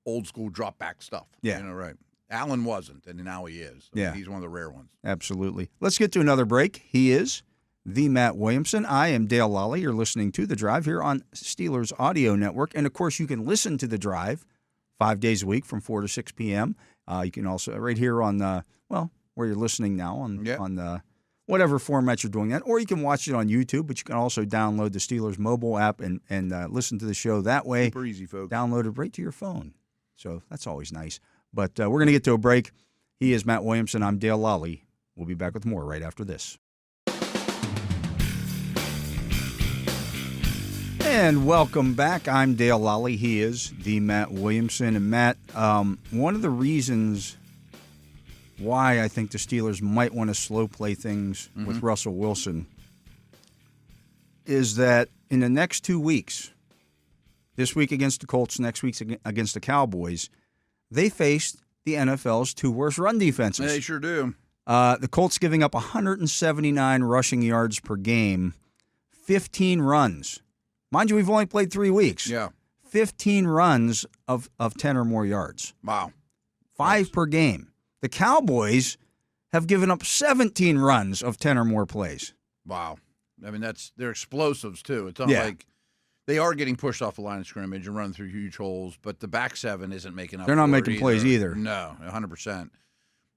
old-school drop-back stuff. Yeah. Right. Allen wasn't, and now he is. I mean, he's one of the rare ones. Absolutely. Let's get to another break. He is the Matt Williamson. I am Dale Lolley. You're listening to The Drive here on Steelers Audio Network. And, of course, you can listen to The Drive 5 days a week from 4 to 6 p.m. You can also, right here on, where you're listening now on whatever format you're doing that. Or you can watch it on YouTube, but you can also download the Steelers mobile app and listen to the show that way. Super easy, folks. Download it right to your phone. So that's always nice. But we're going to get to a break. He is Matt Williamson. I'm Dale Lolley. We'll be back with more right after this. And welcome back. I'm Dale Lolley. He is the Matt Williamson. And Matt, one of the reasons why I think the Steelers might want to slow play things with Russell Wilson is that in the next 2 weeks, this week against the Colts, next week against the Cowboys, they faced the NFL's two worst run defenses. They sure do. The Colts giving up 179 rushing yards per game, 15 runs. Mind you, we've only played 3 weeks. Yeah. 15 runs of 10 or more yards. Wow. 5 per game. The Cowboys have given up 17 runs of 10 or more plays. Wow. I mean, they're explosives, too. It's not like they are getting pushed off the line of scrimmage and running through huge holes, but the back seven isn't making up. They're not making plays either. No, 100%.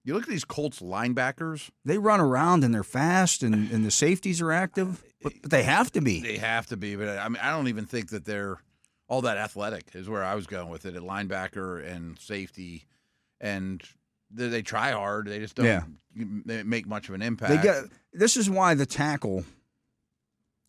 You look at these Colts linebackers. They run around and they're fast and the safeties are active, but they have to be. They have to be, but I mean, I don't even think that they're all that athletic is where I was going with it at linebacker and safety, and they try hard. They just don't make much of an impact. This is why the tackle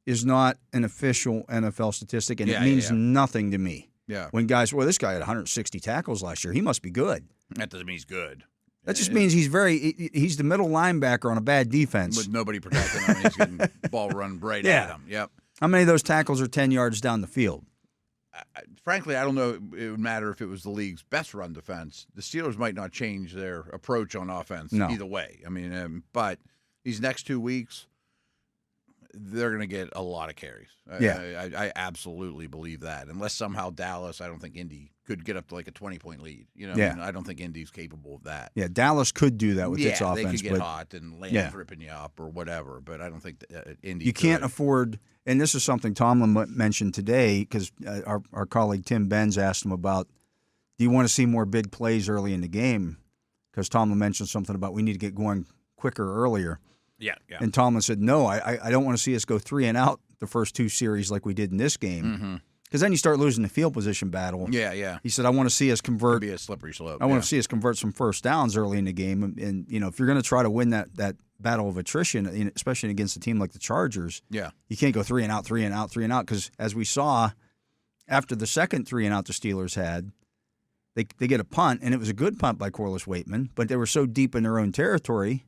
is not an official NFL statistic, and it means nothing to me. Yeah. When guys, this guy had 160 tackles last year. He must be good. That doesn't mean he's good. That just means he's the middle linebacker on a bad defense. With nobody protecting him, he's getting the ball run right at him. Yep. How many of those tackles are 10 yards down the field? Frankly, I don't know it would matter if it was the league's best run defense. The Steelers might not change their approach on offense either way. I mean, but these next 2 weeks, they're going to get a lot of carries. I absolutely believe that. Unless somehow Dallas, I don't think Indy could get up to like a 20-point lead. I mean, I don't think Indy's capable of that. Yeah, Dallas could do that with its offense. They could get hot and land ripping you up or whatever, but I don't think Indy You can't afford, and this is something Tomlin mentioned today because our colleague Tim Benz asked him about, do you want to see more big plays early in the game? Because Tomlin mentioned something about we need to get going quicker earlier. Yeah. And Tomlin said, no, I don't want to see us go 3 and out the first 2 series like we did in this game. Because then you start losing the field position battle. Yeah. He said, I want to see us convert. It'd be a slippery slope. I want to see us convert some first downs early in the game. And if you're going to try to win that battle of attrition, especially against a team like the Chargers, you can't go 3 and out, 3 and out, 3 and out. Because as we saw, after the second 3 and out the Steelers had, they get a punt, and it was a good punt by Corliss Waitman, but they were so deep in their own territory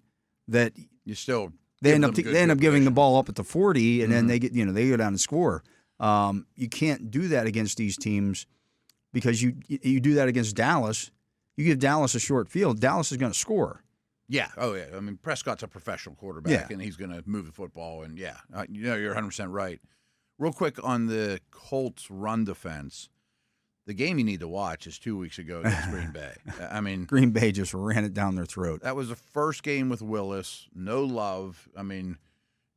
that you still they end up giving the ball up at the 40, and then they go down and score. You can't do that against these teams because you do that against Dallas. You give Dallas a short field, Dallas is going to score. Yeah. Oh, yeah. I mean, Prescott's a professional quarterback, and he's going to move the football. And, you're 100% right. Real quick on the Colts run defense, the game you need to watch is 2 weeks ago against Green Bay. I mean, Green Bay just ran it down their throat. That was the first game with Willis. No love. I mean,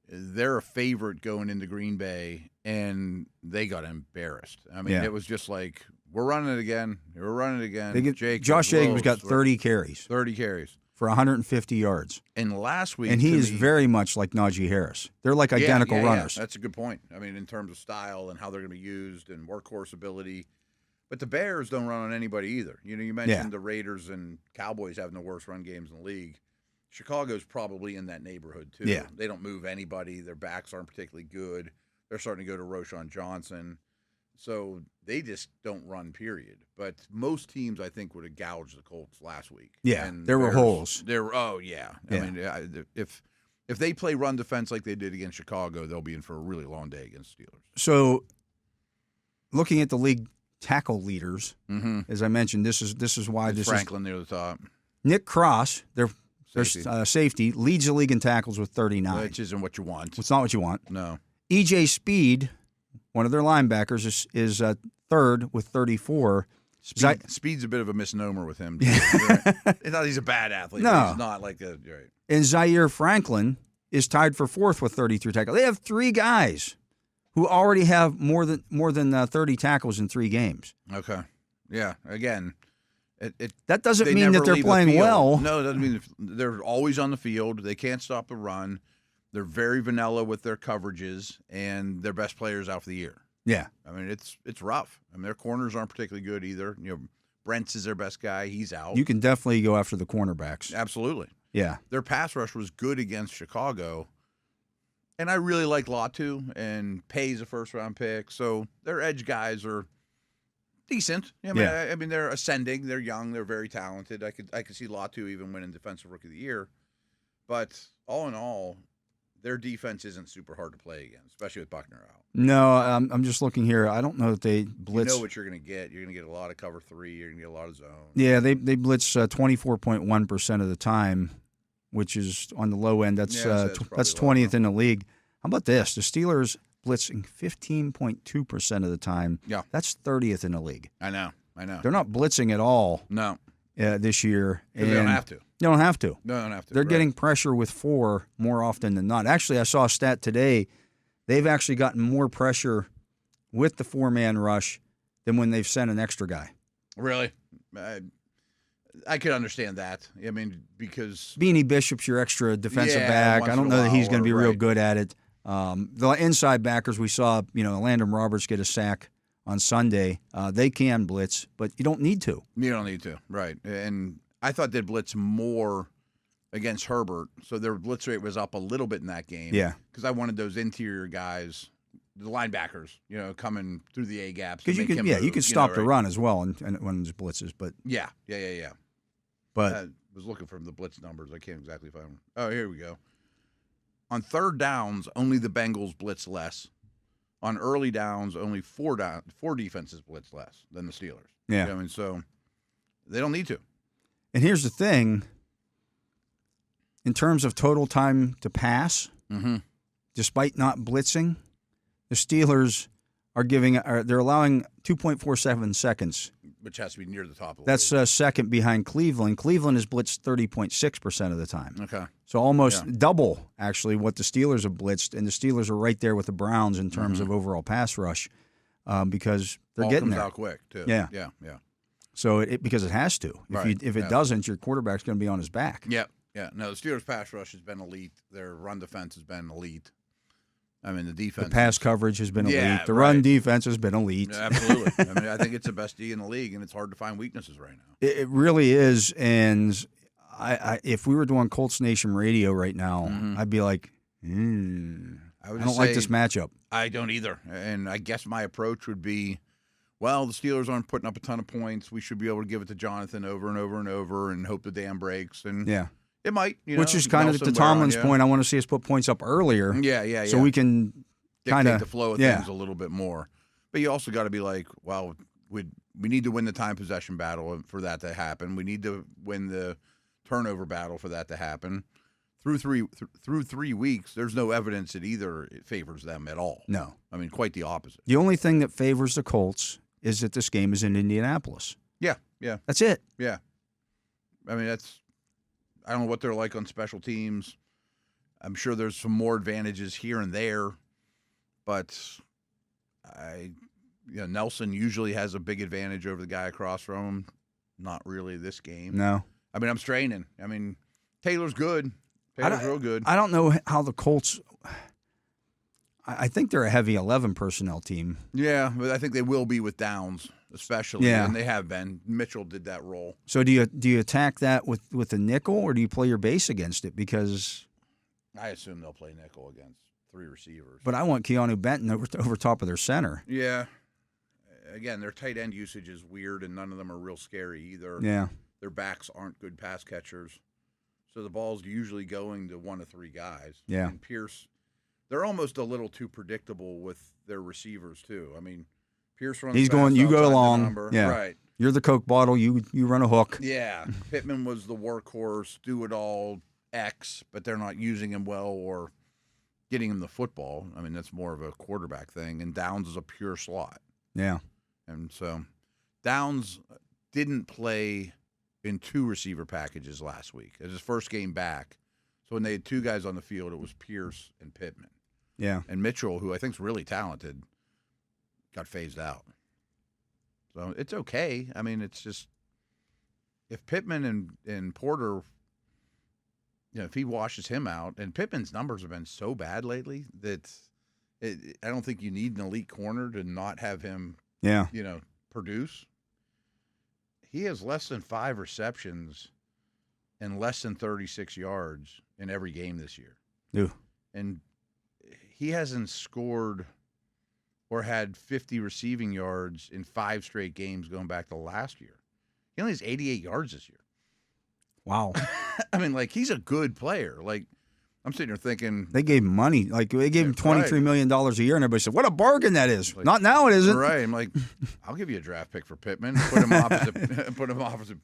they're a favorite going into Green Bay, and they got embarrassed. I mean, it was just like, we're running it again. We're running it again. Josh Jacobs got 30 carries. 30 carries. For 150 yards. And last week, and he is very much like Najee Harris. They're like identical runners. Yeah. That's a good point. I mean, in terms of style and how they're going to be used and workhorse ability. But the Bears don't run on anybody either. You mentioned the Raiders and Cowboys having the worst run games in the league. Chicago's probably in that neighborhood, too. Yeah. They don't move anybody. Their backs aren't particularly good. They're starting to go to Roschon Johnson. So they just don't run, period. But most teams, I think, would have gouged the Colts last week. Yeah, and there were holes. I mean, if if they play run defense like they did against Chicago, they'll be in for a really long day against Steelers. So, looking at the league tackle leaders, as I mentioned, this is why this Franklin near the top. Nick Cross, their safety, leads the league in tackles with 39. Which isn't what you want. It's not what you want. No. E.J. Speed, one of their linebackers, is third with 34. Speed's a bit of a misnomer with him. It's not he's a bad athlete. No. He's not like a right. And Zaire Franklin is tied for fourth with 33 tackles. They have three guys who already have more than 30 tackles in 3 games. Okay. Yeah. Again, that doesn't mean that they're playing well. No, it doesn't mean they're always on the field. They can't stop the run. They're very vanilla with their coverages, and their best players out for the year. Yeah. I mean, it's rough. I mean, their corners aren't particularly good either. Brent's is their best guy. He's out. You can definitely go after the cornerbacks. Absolutely. Yeah. Their pass rush was good against Chicago, and I really like Latu, and Pay's a first-round pick. So their edge guys are decent. I mean, they're ascending. They're young. They're very talented. I could see Latu even winning Defensive Rookie of the Year. But all in all, their defense isn't super hard to play against, especially with Buckner out. No, I'm just looking here. I don't know that they blitz. You know what you're going to get. You're going to get a lot of cover 3. You're going to get a lot of zone. Yeah, they blitz 24.1% of the time, which is on the low end. That's 20th in the league. How about this? The Steelers blitzing 15.2% of the time. Yeah. That's 30th in the league. I know. They're not blitzing at all. No. This year. They don't have to. They don't have to. No, they don't have to. They're getting pressure with 4 more often than not. Actually, I saw a stat today. They've actually gotten more pressure with the 4-man rush than when they've sent an extra guy. Really? I could understand that. I mean, because Beanie Bishop's your extra defensive back. I don't know that he's going to be real good at it. The inside backers, we saw, Landon Roberts get a sack on Sunday. They can blitz, but you don't need to. You don't need to, right. And I thought they'd blitz more against Herbert, so their blitz rate was up a little bit in that game. Yeah. Because I wanted those interior guys, the linebackers, coming through the A gaps. Because you can stop the run as well and when there's blitzes. But yeah. But I was looking for the blitz numbers. I can't exactly find them. Oh, here we go. On third downs, only the Bengals blitz less. On early downs, only 4 defenses blitz less than the Steelers. Yeah. So they don't need to. And here's the thing. In terms of total time to pass, despite not blitzing, the Steelers they're allowing 2.47 seconds. Which has to be near the top of the That's second behind Cleveland. Cleveland has blitzed 30.6% of the time. Okay. So almost double, actually, what the Steelers have blitzed. And the Steelers are right there with the Browns in terms of overall pass rush because they're getting comes there. out quick, too. Yeah. So because it has to. If it doesn't, your quarterback's going to be on his back. Yeah. No, the Steelers' pass rush has been elite. Their run defense has been elite. I mean, the defense. The pass coverage has been elite. The run defense has been elite. Yeah, absolutely. I think it's the best D in the league, and it's hard to find weaknesses right now. It really is. And if we were doing Colts Nation radio right now, I'd be like, I don't like this matchup. I don't either. And I guess my approach would be, well, the Steelers aren't putting up a ton of points. We should be able to give it to Jonathan over and over and over and hope the dam breaks. And it might. Which is kind of to Tomlin's point. I want to see us put points up earlier. Yeah. So we can dictate the flow of things a little bit more. But you also got to be like, well, we need to win the time possession battle for that to happen. We need to win the turnover battle for that to happen. Through 3 weeks, there's no evidence that either it favors them at all. No. I mean, quite the opposite. The only thing that favors the Colts is that this game is in Indianapolis. Yeah. That's it. Yeah. I mean, I don't know what they're like on special teams. I'm sure there's some more advantages here and there, but Nelson usually has a big advantage over the guy across from him. Not really this game. No. I mean, I'm straining. I mean, Taylor's good. Taylor's real good. I don't know how the Colts. I think they're a heavy 11 personnel team. Yeah, but I think they will be with Downs, especially. Yeah. And they have been. Mitchell did that role. So do you attack that with a nickel, or do you play your base against it? Because I assume they'll play nickel against 3 receivers. But I want Keanu Benton over top of their center. Yeah. Again, their tight end usage is weird, and none of them are real scary either. Yeah. Their backs aren't good pass catchers. so the ball's usually going to one of three guys. Yeah. And Pierce, they're almost a little too predictable with their receivers too. I mean, Pierce runs. He's going. You go along. Yeah. Right. You're the Coke bottle. You run a hook. Yeah. Pittman was the workhorse, do it all X, but they're not using him well or getting him the football. I mean, that's more of a quarterback thing. And Downs is a pure slot. Yeah. And so Downs didn't play in 2 receiver packages last week. It was his first game back. So when they had 2 guys on the field, it was Pierce and Pittman. Yeah. And Mitchell, who I think is really talented, got phased out. So it's okay. I mean, it's just if Pittman and Porter, if he washes him out, and Pittman's numbers have been so bad lately that I don't think you need an elite corner to not have him, produce. He has less than 5 receptions and less than 36 yards in every game this year. Ew. And he hasn't scored or had 50 receiving yards in 5 straight games going back to last year. He only has 88 yards this year. Wow. I mean, he's a good player. I'm sitting here thinking. They gave him money. They gave him $23 million a year, and everybody said, what a bargain that is. Not now, it isn't. Right. I'm like, I'll give you a draft pick for Pittman. Put him opposite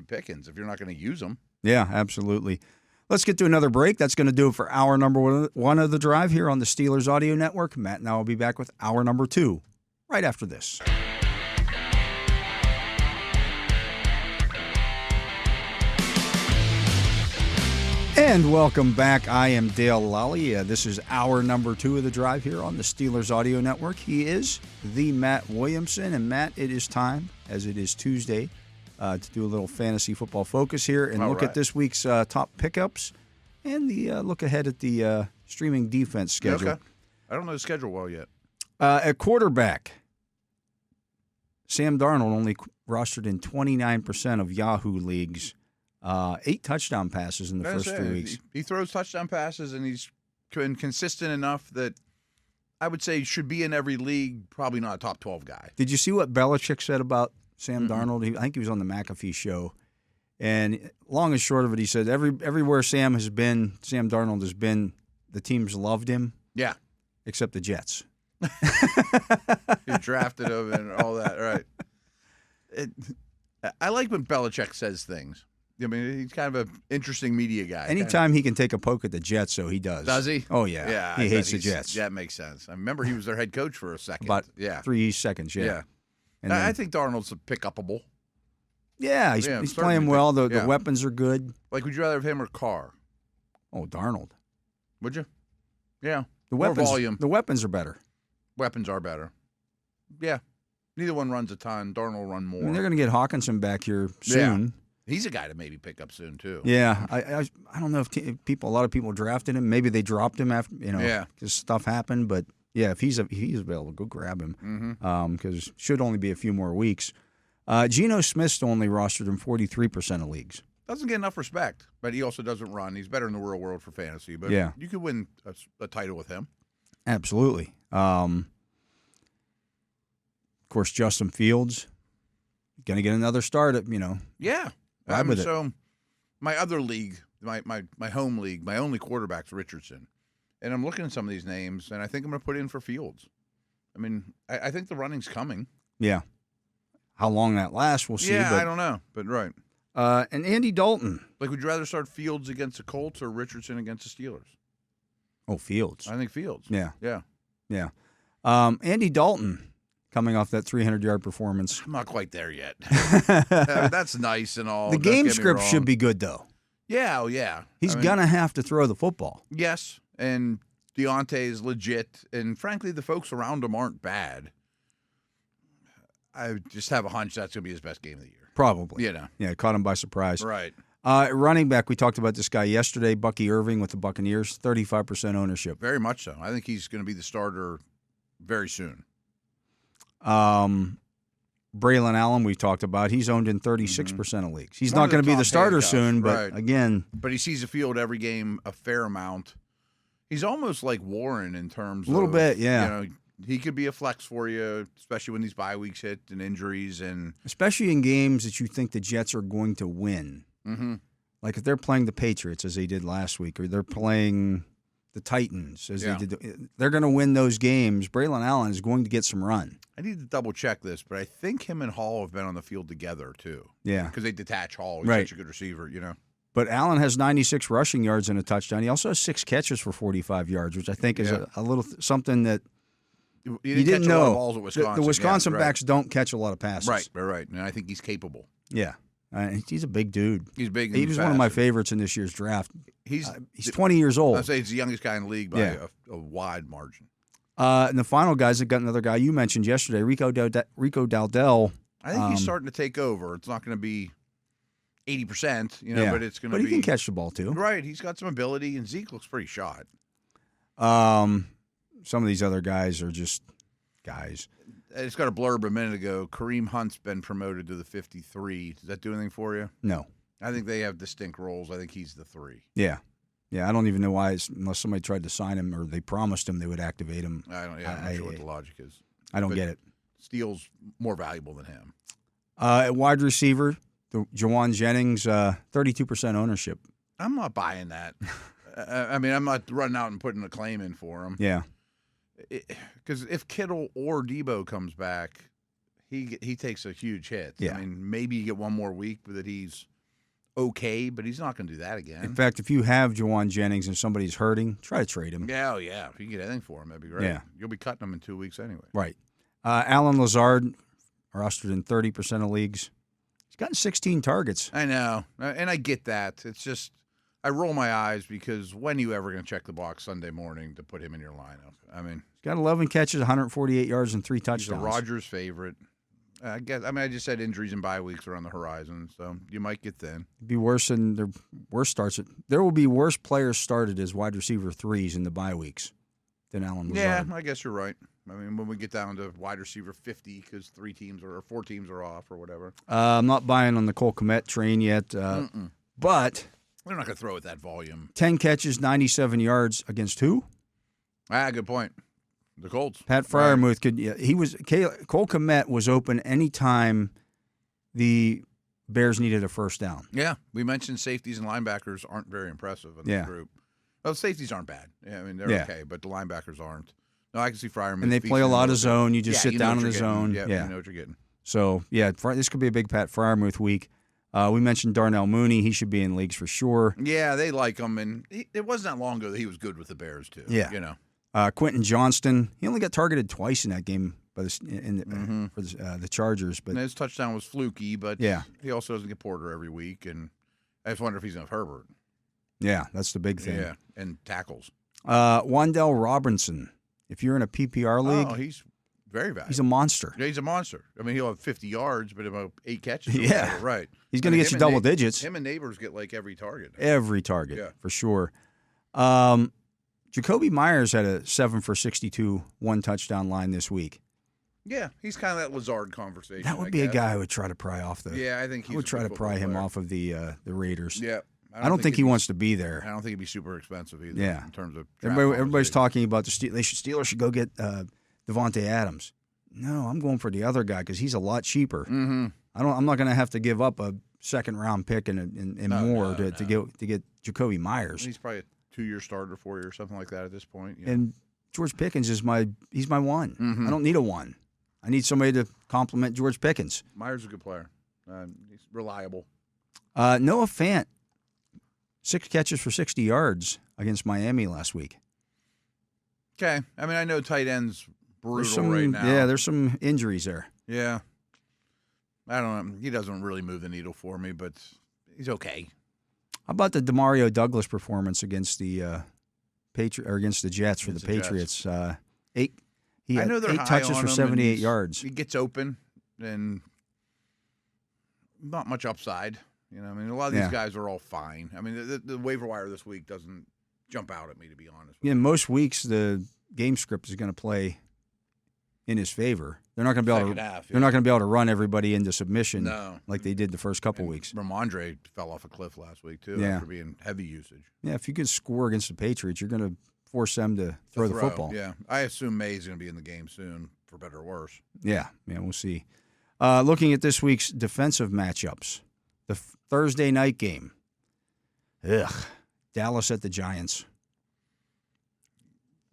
Pickens if you're not going to use him. Yeah, absolutely. Let's get to another break. That's going to do it for hour number 1 of the drive here on the Steelers Audio Network. Matt and I will be back with hour number 2 right after this. And welcome back. I am Dale Lolley. This is hour number 2 of the drive here on the Steelers Audio Network. He is the Matt Williamson. And Matt, it is time, as it is Tuesday, to do a little fantasy football focus here and look at this week's top pickups and the look ahead at the streaming defense schedule. Okay. I don't know the schedule well yet. At quarterback, Sam Darnold only rostered in 29% of Yahoo leagues. 8 touchdown passes in the first 3 weeks. He throws touchdown passes, and he's been consistent enough that I would say should be in every league, probably not a top 12 guy. Did you see what Belichick said about Sam Darnold? I think he was on the McAfee show. And long and short of it, he said everywhere Sam Darnold has been, the teams loved him. Yeah. Except the Jets. He drafted him and all that, right. I like when Belichick says things. I mean, he's kind of an interesting media guy. Anytime he can take a poke at the Jets, so he does. Does he? Oh, yeah. Yeah. He hates the Jets. That makes sense. I remember he was their head coach for a second. About 3 seconds, yeah. And I think Darnold's pick-upable. Yeah, he's playing well. The weapons are good. Would you rather have him or Carr? Oh, Darnold. Would you? Yeah. More volume. The weapons are better. Weapons are better. Yeah. Neither one runs a ton. Darnold will run more. I mean, they're going to get Hawkinson back here soon. Yeah. He's a guy to maybe pick up soon too. Yeah, I don't know if a lot of people drafted him. Maybe they dropped him after because stuff happened. But yeah, if he's available, go grab him because should only be a few more weeks. Geno Smith's only rostered in 43% of leagues. Doesn't get enough respect, but he also doesn't run. He's better in the real world for fantasy. But you could win a title with him. Absolutely. Of course, Justin Fields going to get another start at Yeah. So my other league, my home league, my only quarterback's Richardson. And I'm looking at some of these names, and I think I'm going to put in for Fields. I mean, I think the running's coming. Yeah. How long that lasts, we'll see. Yeah, I don't know, but right. And Andy Dalton. Would you rather start Fields against the Colts or Richardson against the Steelers? Oh, Fields. I think Fields. Yeah. Yeah. Andy Dalton. Coming off that 300-yard performance. I'm not quite there yet. That's nice and all. The game script should be good, though. Yeah, yeah. He's going to have to throw the football. Yes, and Deontay is legit, and frankly, the folks around him aren't bad. I just have a hunch that's going to be his best game of the year. Probably. Yeah, caught him by surprise. Right. Running back, we talked about this guy yesterday, Bucky Irving with the Buccaneers, 35% ownership. Very much so. I think he's going to be the starter very soon. Braylon Allen, we talked about. He's owned in 36% of leagues. He's not going to be the starter soon, but again. But he sees the field every game a fair amount. He's almost like Warren in terms of. A little bit, yeah. He could be a flex for you, especially when these bye weeks hit and injuries. Especially in games that you think the Jets are going to win. Mm-hmm. Like if they're playing the Patriots as they did last week, or they're playing the Titans as they did, they're going to win those games. Braylon Allen is going to get some run. I need to double check this, but I think him and Hall have been on the field together too. Yeah, because they detach Hall. He's such a good receiver, But Allen has 96 rushing yards and a touchdown. He also has 6 catches for 45 yards, which I think is a little something that you didn't know. A lot of balls at Wisconsin. The Wisconsin backs don't catch a lot of passes. Right. And I think he's capable. Yeah. He's a big dude. He's big. He was one of my favorites in this year's draft. He's 20 years old. I'd say he's the youngest guy in the league by a wide margin. And the final guys that got another guy you mentioned yesterday, Rico Dowdell. I think he's starting to take over. It's not going to be 80%, but it's going to be. But he can catch the ball too. Right. He's got some ability, and Zeke looks pretty shot. Some of these other guys are just guys. I just got a blurb a minute ago. Kareem Hunt's been promoted to the 53. Does that do anything for you? No. I think they have distinct roles. I think he's the 3. Yeah. I don't even know why, unless somebody tried to sign him or they promised him they would activate him. I'm not sure what the logic is. I don't get it. Steele's more valuable than him. At wide receiver, Jawan Jennings, 32% ownership. I'm not buying that. I'm not running out and putting a claim in for him. Yeah. Because if Kittle or Debo comes back, he takes a huge hit. Yeah. I mean, maybe you get one more week that he's okay, but he's not going to do that again. In fact, if you have Jawan Jennings and somebody's hurting, try to trade him. Yeah, If you can get anything for him, that'd be great. Yeah. You'll be cutting him in 2 weeks anyway. Right. Alan Lazard, rostered in 30% of leagues. He's gotten 16 targets. I know, and I get that. It's just I roll my eyes because when are you ever going to check the box Sunday morning to put him in your lineup? I mean, he's got 11 catches, 148 yards, and 3 touchdowns. He's a Rodgers favorite. I guess. I mean, I just said injuries and bye weeks are on the horizon, so you might get thin. It'd be worse than their worst starts. There will be worse players started as wide receiver 3s in the bye weeks than Alan Lazard. Yeah, I guess you're right. I mean, when we get down to wide receiver 50 because 4 teams are off or whatever. I'm not buying on the Cole Kmet train yet, but we're not going to throw at that volume. 10 catches, 97 yards against who? Good point. The Colts. Pat Freiermuth Cole Kmet was open anytime the Bears needed a first down. Yeah, we mentioned safeties and linebackers aren't very impressive in this group. Well, safeties aren't bad. Yeah, I mean, they're okay, but the linebackers aren't. No, I can see Freiermuth. And they play a lot of zone. You just sit down in the zone. Yeah, you know what you're getting. So, this could be a big Pat Freiermuth week. We mentioned Darnell Mooney. He should be in leagues for sure. Yeah, they like him. And it wasn't that long ago that he was good with the Bears, too. Yeah. Quentin Johnston, he only got targeted twice in that game for the Chargers. But his touchdown was fluky, but he also doesn't get Porter every week. And I just wonder if he's going to have Herbert. Yeah, that's the big thing. Yeah, and tackles. Wan'Dale Robinson. If you're in a PPR league, he's very valuable. He's a monster. Yeah, he's a monster. I mean, he'll have 50 yards, but about 8 catches. Yeah, right. He's going to get you double digits. Him and Neighbors get like every target. Every target, for sure. Jacoby Myers had a 7 for 62, 1 touchdown line this week. Yeah, he's kind of that Lazard conversation. That would be a guy I would try to pry off the. Yeah, I think he would try to pry him off of the Raiders. Yeah. I don't think he wants to be there. I don't think he'd be super expensive either. Yeah. In terms of everybody's talking about the Steelers should go get Devontae Adams. No, I'm going for the other guy because he's a lot cheaper. Mm-hmm. I'm not going to have to give up a second-round pick and more to get Jacoby Myers. He's probably a 2-year starter for you or something like that at this point. Yeah. And George Pickens is my one. Mm-hmm. I don't need a one. I need somebody to complement George Pickens. Myers is a good player. He's reliable. Noah Fant, 6 catches for 60 yards against Miami last week. Okay. I mean, I know tight ends brutal right now. Yeah, there's some injuries there. Yeah. I don't know. He doesn't really move the needle for me, but he's okay. How about the Demario Douglas performance against the against the Jets for the Patriots? He had 8 touches for 78 yards. He gets open and not much upside. You know, I mean, a lot of these guys are all fine. I mean, the waiver wire this week doesn't jump out at me, to be honest. Yeah, most weeks the game script is going to play in his favor. They're not going to be able to. They're not going to be able to run everybody into submission like they did the first couple weeks. Ramondre fell off a cliff last week too after being heavy usage. Yeah, if you can score against the Patriots, you're going to force them to throw the football. Yeah, I assume May's going to be in the game soon, for better or worse. Yeah, we'll see. Looking at this week's defensive matchups, the Thursday night game, Ugh. Dallas at the Giants.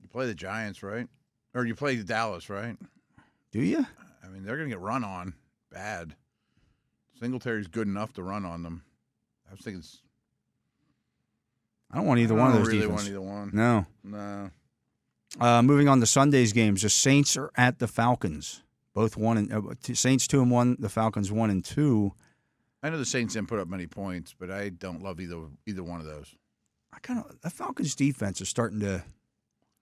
You play the Giants, right? Or you play Dallas, right? Do you? I mean, they're going to get run on bad. Singletary's good enough to run on them. I was thinking I don't want either one of those really defenses. want either one. No. Moving on to Sunday's games, the Saints are at the Falcons. Both Saints 2-1, the Falcons 1-2. I know the Saints didn't put up many points, but I don't love either one of those. The Falcons defense is starting to.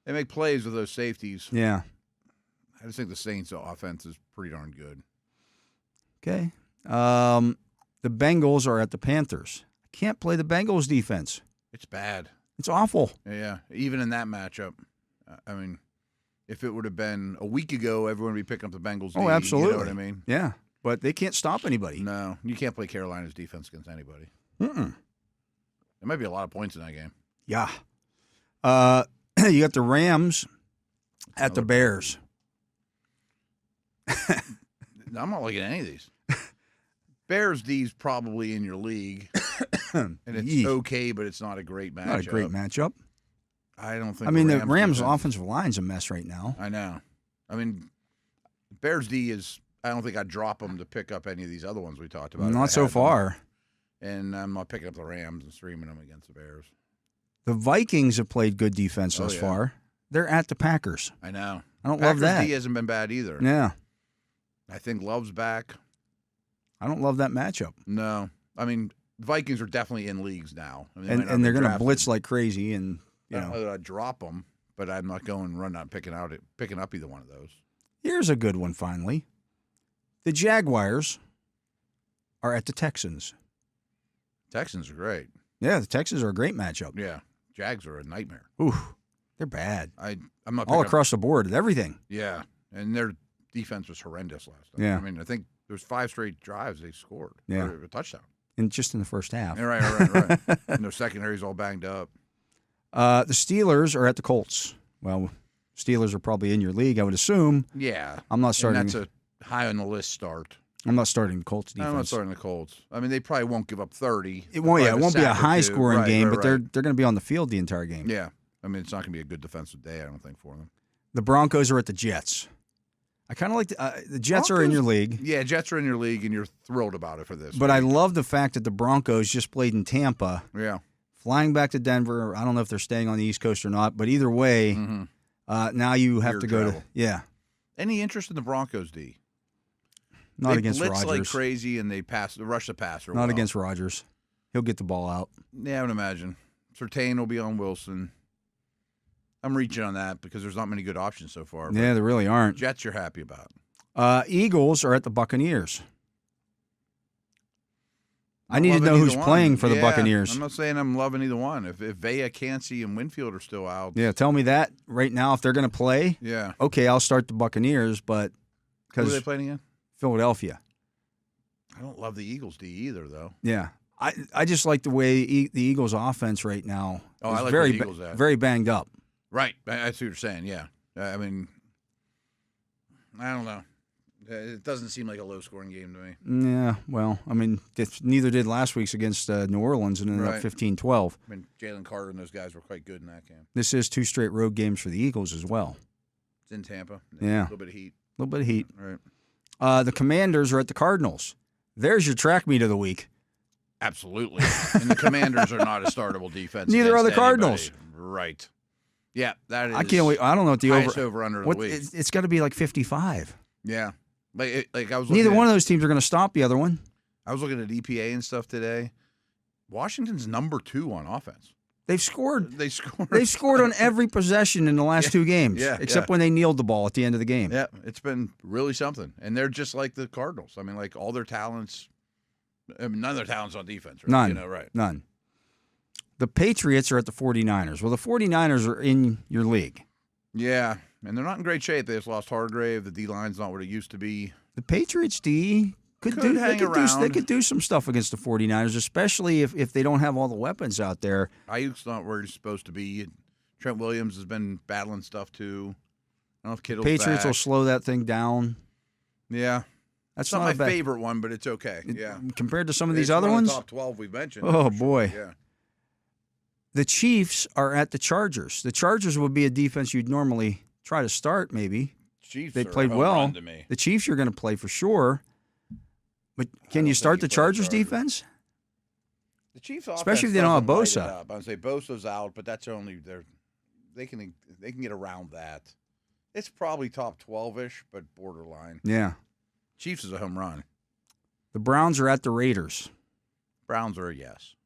They make plays with those safeties. Yeah. I just think the Saints' offense is pretty darn good. Okay. The Bengals are at the Panthers. I can't play the Bengals defense. It's bad. It's awful. Yeah, even in that matchup. I mean, if it would have been a week ago, everyone would be picking up the Bengals. Oh, absolutely. You know what I mean? Yeah, but they can't stop anybody. No, you can't play Carolina's defense against anybody. Mm-mm. There might be a lot of points in that game. Yeah. You got the Rams at the Bears. I'm not looking at any of these. Bears D's probably in your league, and it's okay, but it's not a great matchup. Not a great matchup. I don't think. I mean, the Rams' offensive line's a mess right now. I know. I mean, Bears D is. I don't think I'd drop them to pick up any of these other ones we talked about. Not so far. And I'm not picking up the Rams and streaming them against the Bears. The Vikings have played good defense thus far. They're at the Packers. I know. I don't love that. Packers D hasn't been bad either. Yeah. I think Love's back. I don't love that matchup. No. I mean, Vikings are definitely in leagues now. I mean, and they're going to blitz like crazy. And you know, I'd drop them, but I'm not going run out picking up either one of those. Here's a good one finally. The Jaguars are at the Texans. Texans are great. Yeah, the Texans are a great matchup. Yeah. Jags are a nightmare. Ooh, they're bad. I'm not all across the board, everything. Yeah, and their defense was horrendous last time. Yeah. I mean, I think there was 5 straight drives they scored. Yeah. Or a touchdown. And just in the first half. Yeah, right. And their secondary's all banged up. The Steelers are at the Colts. Well, Steelers are probably in your league, I would assume. Yeah. I'm not starting. And that's a high on the list start. I'm not starting the Colts defense. I'm not starting the Colts. I mean, they probably won't give up 30. It won't be a high-scoring game, but they're going to be on the field the entire game. Yeah. I mean, it's not going to be a good defensive day, I don't think, for them. The Broncos are at the Jets. I kind of like the Jets are in your league. Yeah, Jets are in your league, and you're thrilled about it for this. But I love the fact that the Broncos just played in Tampa. Yeah. Flying back to Denver. I don't know if they're staying on the East Coast or not, but either way, now you have to go to – yeah. Any interest in the Broncos, D? Not against Rodgers. They blitz like Rodgers. crazy, and they rush the passer. Not against Rodgers. He'll get the ball out. Yeah, I would imagine. Surtain will be on Wilson. I'm reaching on that because there's not many good options so far. Yeah, there really aren't. Jets you're happy about. Eagles are at the Buccaneers. I need to know who's playing for the Buccaneers. I'm not saying I'm loving either one. If Vea, Cansey, and Winfield are still out. Yeah, tell me that right now if they're going to play. Yeah. Okay, I'll start the Buccaneers, but who are they playing again? Philadelphia. I don't love the Eagles D either, though. Yeah. I just like the way the Eagles' offense right now is I like very, the Eagles at. very banged up. Right. I see what you're saying, yeah. I mean, I don't know. It doesn't seem like a low-scoring game to me. Yeah, well, I mean, neither did last week's against New Orleans and ended up 15-12. I mean, Jalen Carter and those guys were quite good in that game. This is 2 straight road games for the Eagles as well. It's in Tampa. Yeah. A little bit of heat. A little bit of heat. Right. The Commanders are at the Cardinals. There's your track meet of the week. Absolutely. And the Commanders are not a startable defense. Neither are the Cardinals. Right. Yeah, that is. I can't wait. I don't know what the over under of the week. It's got to be like 55. Yeah. Like I was. Neither one of those teams are going to stop the other one. I was looking at EPA and stuff today. Washington's number 2 on offense. They've scored. They scored. They've scored on every possession in the last 2 games. Yeah, except when they kneeled the ball at the end of the game. Yeah, it's been really something. And they're just like the Cardinals. I mean, like all their talents. I mean, none of their talents on defense. Right? None. You know, right. None. The Patriots are at the 49ers. Well, the 49ers are in your league. Yeah, and they're not in great shape. They just lost Hargrave. The D-line's not what it used to be. The Patriots D could hang around. They could do some stuff against the 49ers, especially if they don't have all the weapons out there. Ayuk's not where he's supposed to be. Trent Williams has been battling stuff too. I don't know if Kittle's Patriots back. will slow that thing down. Yeah. That's not not my bad. favorite one, but it's okay. Yeah. Compared to some of these It's other one of ones? the top 12 we've mentioned. Oh, for sure. boy. The Chiefs are at the Chargers. The Chargers would be a defense you'd normally try to start, maybe. Chiefs they are played a home well. run to me. The Chiefs you're going to play for sure. But can you start the Chargers defense? The Chiefs offense, especially if they don't have doesn't Bosa. light it up. I would say Bosa's out, but that's only they can get around that. It's probably top 12-ish, but borderline. Yeah. Chiefs is a home run. The Browns are at the Raiders. Browns are a yes.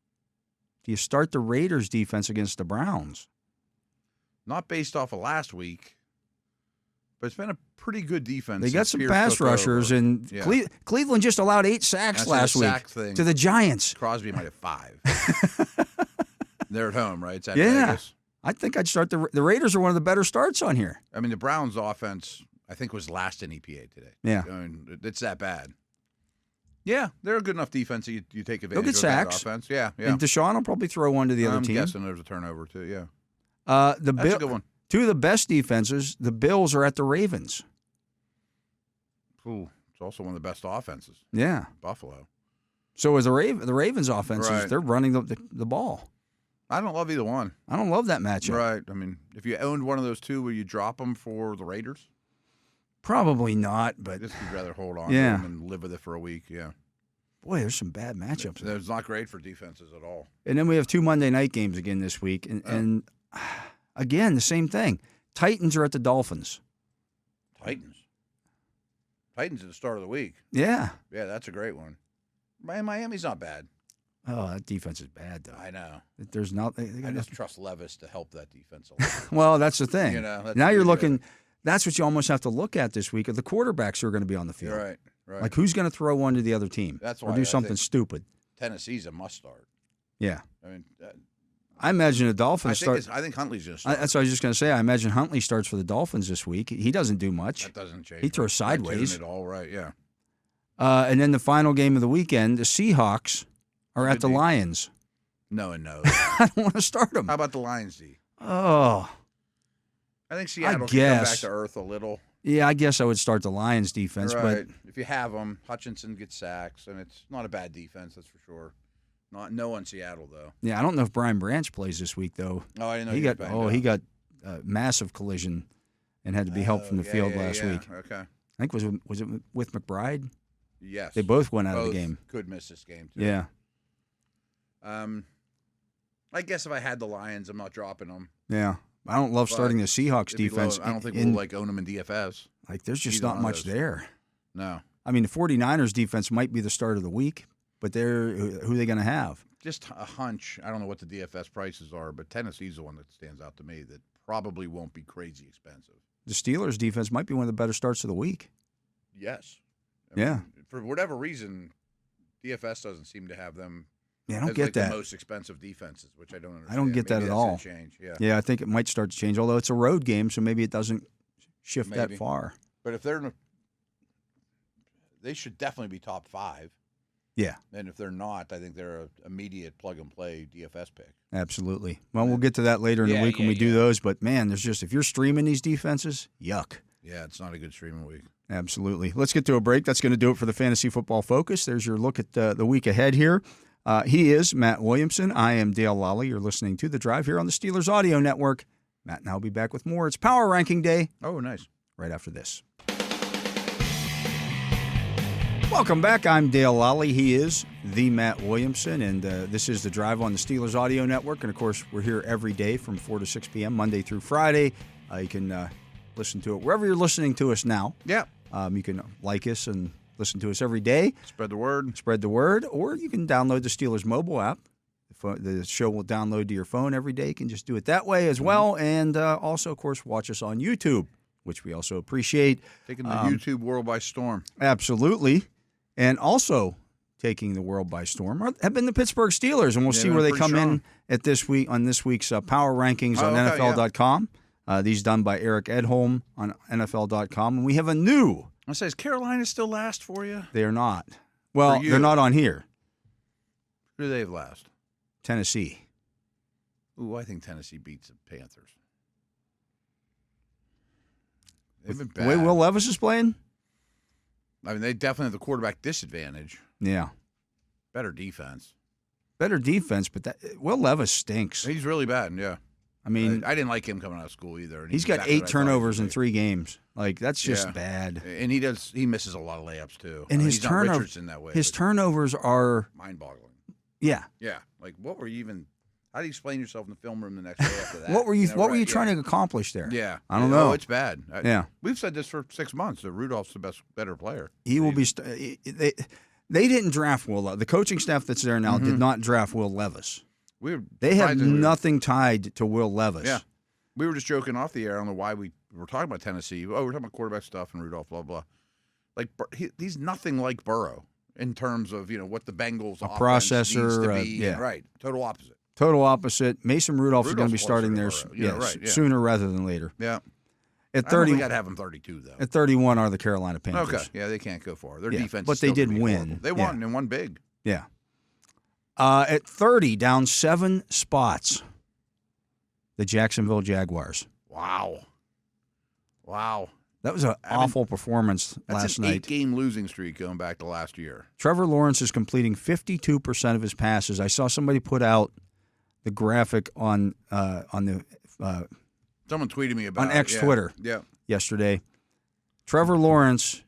Do you start the Raiders defense against the Browns? Not based off of last week, but it's been a pretty good defense. They got some pass rushers, and Cleveland just allowed 8 sacks last week to the Giants. Crosby might have 5. They're at home, right? It's at Vegas. I think I'd start the Raiders are one of the better starts on here. I mean, the Browns' offense, I think, was last in EPA today. Yeah. I mean, it's that bad. Yeah, they're a good enough defense that you take advantage They'll get of that sacks. offense. Yeah. And Deshaun will probably throw one to the other team. I'm guessing there's a turnover, too, yeah. That's a good one. Two of the best defenses, the Bills are at the Ravens. Ooh, it's also one of the best offenses. Yeah. Buffalo. So is the Ravens offenses, Right. They're running the ball. I don't love either one. I don't love that matchup. Right. I mean, if you owned one of those two, would you drop them for the Raiders? Probably not, but I guess you'd rather hold on to them and live with it for a week, yeah. Boy, there's some bad matchups. It's not great for defenses at all. And then we have 2 Monday night games again this week. And again, the same thing. Titans are at the Dolphins. Titans at the start of the week. Yeah. Yeah, that's a great one. Miami's not bad. Oh, that defense is bad, though. I know. There's not. I just trust Levis to help that defense a lot. Well, that's the thing. You know, now you're looking. That's what you almost have to look at this week. Are the quarterbacks who are going to be on the field? Right. Like who's going to throw one to the other team? That's why or do something stupid. Tennessee's a must start. Yeah. I mean, I imagine the Dolphins start. I think Huntley's going to start. That's what I was just going to say. I imagine Huntley starts for the Dolphins this week. He doesn't do much. That doesn't change. He throws sideways. It all right, yeah. And then the final game of the weekend, the Seahawks are at the Lions. No and no. I don't want to start them. How about the Lions, D? Oh. I think Seattle can come back to earth a little. Yeah, I guess I would start the Lions defense. Right. But if you have them, Hutchinson gets sacks, and it's not a bad defense, that's for sure. No on Seattle, though. Yeah, I don't know if Brian Branch plays this week, though. Oh, I didn't know he got a massive collision and had to be helped from the field last week. Okay. I think was it with McBride? Yes. They both went out of the game. Could miss this game, too. Yeah. I guess if I had the Lions, I'm not dropping them. Yeah. I don't love starting the Seahawks defense. I don't think we'll own them in DFS. Like, there's just not much there. No. I mean, the 49ers defense might be the start of the week, but who are they going to have? Just a hunch. I don't know what the DFS prices are, but Tennessee's the one that stands out to me that probably won't be crazy expensive. The Steelers defense might be one of the better starts of the week. Yes. I mean, for whatever reason, DFS doesn't seem to have them. Yeah, I don't get that. The most expensive defenses, which I don't understand. I don't get that at all. Change. Yeah, I think it might start to change, although it's a road game, so maybe it doesn't shift that far. But if they should definitely be top 5. Yeah. And if they're not, I think they're an immediate plug-and-play DFS pick. Absolutely. Well, we'll get to that later in the week when we do those. But, man, if you're streaming these defenses, yuck. Yeah, it's not a good streaming week. Absolutely. Let's get to a break. That's going to do it for the Fantasy Football Focus. There's your look at the week ahead here. He is Matt Williamson. I am Dale Lolley. You're listening to The Drive here on the Steelers Audio Network. Matt and I will be back with more. It's Power Ranking Day. Oh, nice. Right after this. Welcome back. I'm Dale Lolley. He is the Matt Williamson, and this is The Drive on the Steelers Audio Network. And, of course, we're here every day from 4 to 6 p.m., Monday through Friday. You can listen to it wherever you're listening to us now. Yeah. You can like us and listen to us every day. Spread the word. Spread the word. Or you can download the Steelers mobile app. The show will download to your phone every day. You can just do it that way as well. And also, of course, watch us on YouTube, which we also appreciate. Taking the YouTube world by storm. Absolutely. And also taking the world by storm have been the Pittsburgh Steelers. And we'll see where they come in at this week's Power Rankings on NFL.com. These done by Eric Edholm on NFL.com. And we have a new. I say, is Carolina still last for you? They are not. Well, they're not on here. Who do they have last? Tennessee. Ooh, I think Tennessee beats the Panthers. They've been bad. The way Will Levis is playing? I mean, they definitely have the quarterback disadvantage. Yeah. Better defense. better defense, but Will Levis stinks. He's really bad, yeah. I mean, I didn't like him coming out of school either. He's got exactly 8 turnovers in 3 games. Like, that's just bad. And he misses a lot of layups, too. And his he's not Richardson that way. His turnovers are mind-boggling. Yeah. Yeah. Like, what were you even... How do you explain yourself in the film room the next day after that? What were you trying to accomplish there? Yeah. I don't know. Oh, it's bad. Yeah. We've said this for 6 months, that Rudolph's the better player. He will be... They didn't draft Will Levis. The coaching staff that's there now did not draft Will Levis. They have nothing tied to Will Levis. Yeah. We were just joking off the air. I don't know why we were talking about Tennessee. Oh, we're talking about quarterback stuff and Rudolph, blah, blah. Like, he's nothing like Burrow in terms of, what the Bengals offense needs to be. Yeah. Right. Total opposite. Total opposite. Mason Rudolph is going to be starting there sooner rather than later. Yeah. At 30, we got to have him 32, though. At 31 are the Carolina Panthers. Okay. Yeah, they can't go far. Their defense but is still they did win. Horrible. They won and won big. Yeah. At 30, down 7 spots, the Jacksonville Jaguars. Wow. That was an awful performance last night. That's an 8-game losing streak going back to last year. Trevor Lawrence is completing 52% of his passes. I saw somebody put out the graphic on the someone tweeted me about on X Twitter yeah. yesterday. Trevor Lawrence,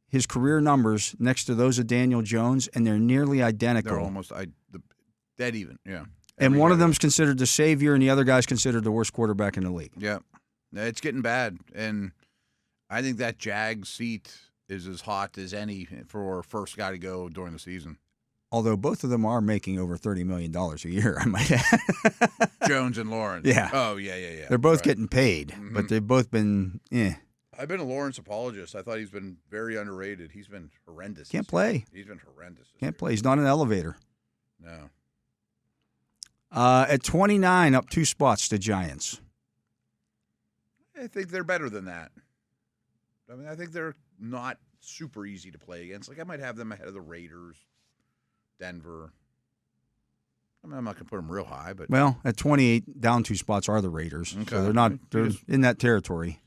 his career numbers next to those of Daniel Jones, and they're nearly identical. They're almost dead even. Yeah. And one of them's considered the savior, and the other guy's considered the worst quarterback in the league. Yeah, it's getting bad, and I think that Jag seat is as hot as any for first guy to go during the season. Although both of them are making over $30 million a year, I might add. Jones and Lawrence. Yeah. Oh, yeah. They're both getting paid, but they've both been, I've been a Lawrence apologist. I thought he's been very underrated. He's been horrendous. Can't play. He's been horrendous. Can't play. He's not an elevator. No. At 29, up 2 spots, the Giants. I think they're better than that. I mean, I think they're not super easy to play against. Like, I might have them ahead of the Raiders, Denver. I mean, I'm not going to put them real high, but... Well, at 28, down 2 spots are the Raiders. Okay. So they're in that territory.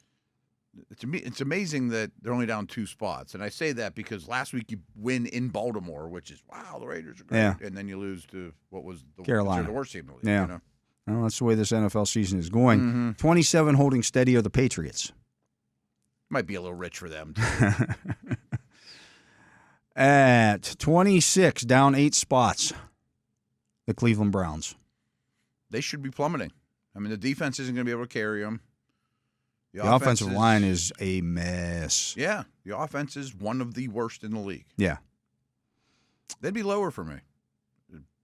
It's amazing that they're only down 2 spots. And I say that because last week you win in Baltimore, which is, wow, the Raiders are great. Yeah. And then you lose to what was Carolina. The worst team in the league. Yeah. Well, that's the way this NFL season is going. 27 holding steady are the Patriots. Might be a little rich for them, too. At 26, down 8 spots, the Cleveland Browns. They should be plummeting. I mean, the defense isn't going to be able to carry them. The offensive line is a mess. Yeah, the offense is one of the worst in the league. Yeah. They'd be lower for me.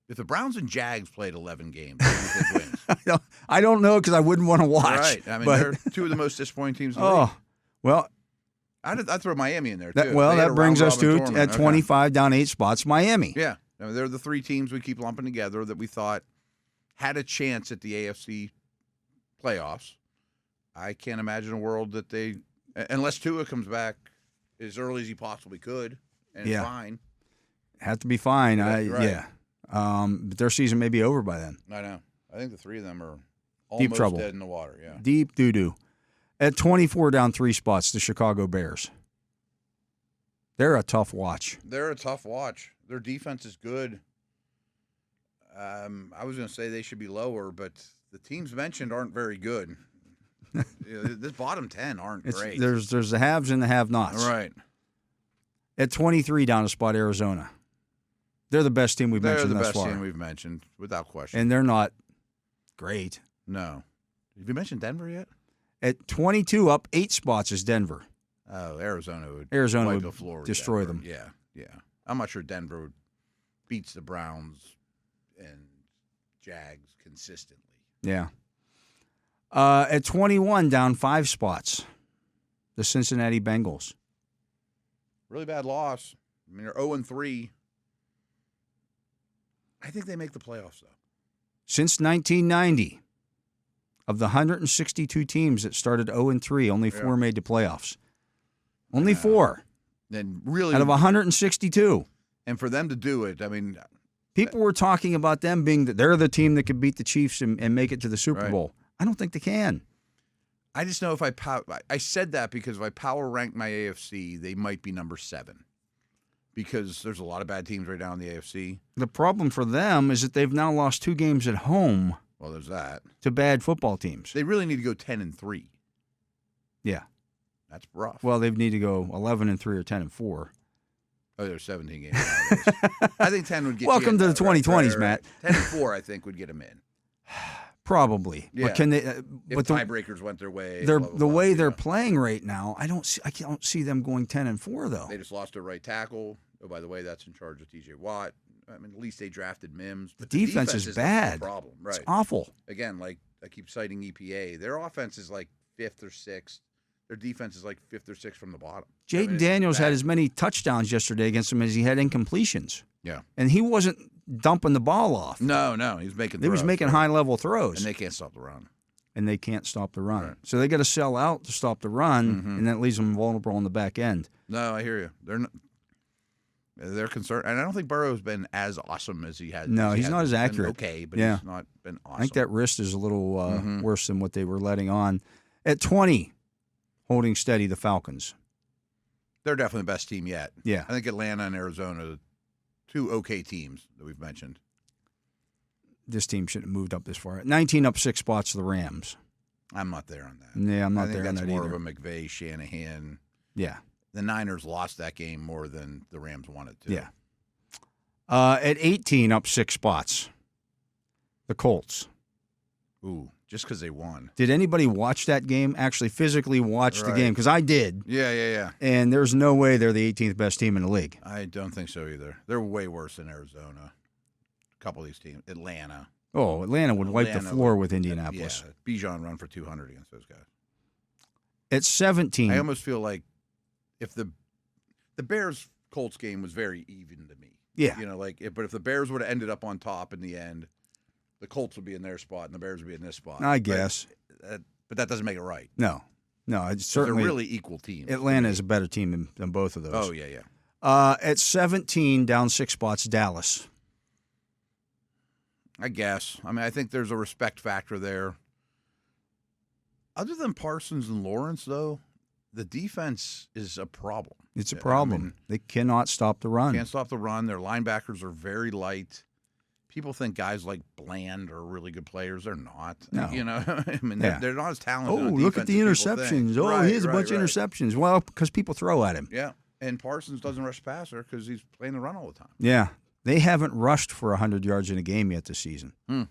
If the Browns and Jags played 11 games, who do you think wins? I don't know because I wouldn't want to watch. Right. I mean, they're 2 of the most disappointing teams in the league. Well, I'd throw Miami in there, too. That brings us to, at 25, down 8 spots, Miami. Yeah. I mean, they're the 3 teams we keep lumping together that we thought had a chance at the AFC playoffs. I can't imagine a world that they, unless Tua comes back as early as he possibly could, and it's fine. Have to be fine. Right. Yeah. But their season may be over by then. I know. I think the 3 of them are almost Deep trouble. Dead in the water. Yeah. Deep doo-doo. At 24, down 3 spots, the Chicago Bears. They're a tough watch. They're a tough watch. Their defense is good. I was going to say they should be lower, but the teams mentioned aren't very good. This bottom 10 aren't great. There's the haves and the have-nots. Right. At 23, down a spot, Arizona. They're the best team we've mentioned thus far. They're the best team we've mentioned, without question. And they're not great. No. Have you mentioned Denver yet? At 22, up 8 spots is Denver. Oh, Arizona would wipe the floor with destroy Denver. them. Yeah. I'm not sure Denver beats the Browns and Jags consistently. Yeah. At 21, down 5 spots, the Cincinnati Bengals. Really bad loss. I mean, they're 0-3. I think they make the playoffs, though. Since 1990, of the 162 teams that started 0-3, only 4 made the playoffs. Only 4. And really, out of 162. And for them to do it, I mean, people were talking about them being they're the team that could beat the Chiefs and make it to the Super Bowl. I don't think they can. I just know if I said that because if I power rank my AFC, they might be number 7. because there's a lot of bad teams right now in the AFC. The problem for them is that they've now lost 2 games at home. Well, there's that. To bad football teams. They really need to go 10-3. Yeah. That's rough. Well, they need to go 11-3 or 10-4. Oh, there's 17 games nowadays. I think 10 would get Welcome you in, to the 2020s, Matt. 10-4, I think, would get them in. Probably. Yeah. But can they? If but tiebreakers went their way. The way they're playing right now, I don't see them going 10-4 though. They just lost their right tackle. Oh, by the way, that's in charge of T.J. Watt. I mean, at least they drafted Mims. But the defense is bad. The problem, right? It's awful. Again, like I keep citing EPA, their offense is like 5th or 6th. Their defense is like 5th or 6th from the bottom. Jaden Daniels had as many touchdowns yesterday against them as he had incompletions. Yeah, and he wasn't dumping the ball off. No, he was making. He was making high-level throws, and they can't stop the run. Right. So they got to sell out to stop the run, and that leaves them vulnerable on the back end. No, I hear you. They're concerned, and I don't think Burrow's been as awesome as he has. No, he's not as accurate. Okay, but he's not been awesome. I think that wrist is a little worse than what they were letting on. At 20, holding steady, the Falcons. They're definitely the best team yet. Yeah. I think Atlanta and Arizona are 2 okay teams that we've mentioned. This team shouldn't have moved up this far. At 19, up 6 spots to the Rams. I'm not there on that. Yeah, I'm not there on that either. I think that's more of a McVay, Shanahan. Yeah. The Niners lost that game more than the Rams wanted to. Yeah. At 18, up 6 spots, the Colts. Ooh, just because they won. Did anybody watch that game, actually physically watch the game? Because I did. Yeah. And there's no way they're the 18th best team in the league. I don't think so either. They're way worse than Arizona. A couple of these teams. Atlanta. Oh, Atlanta would wipe the floor with Indianapolis. Yeah, Bijan run for 200 against those guys. At 17. I almost feel like if the Bears-Colts game was very even to me. Yeah. But if the Bears would have ended up on top in the end, the Colts would be in their spot and the Bears would be in this spot. I guess. But that doesn't make it right. No, it's certainly. They're really equal teams. Atlanta is a better team than both of those. Oh, yeah. At 17, down 6 spots, Dallas. I guess. I mean, I think there's a respect factor there. Other than Parsons and Lawrence, though, the defense is a problem. It's a problem. I mean, they cannot stop the run. Can't stop the run. Their linebackers are very light. People think guys like Bland are really good players. They're not. No. I mean, they're not as talented. Oh, look at the interceptions. He has a bunch of interceptions. Well, because people throw at him. Yeah, and Parsons doesn't rush passer because he's playing the run all the time. Yeah. They haven't rushed for 100 yards in a game yet this season. And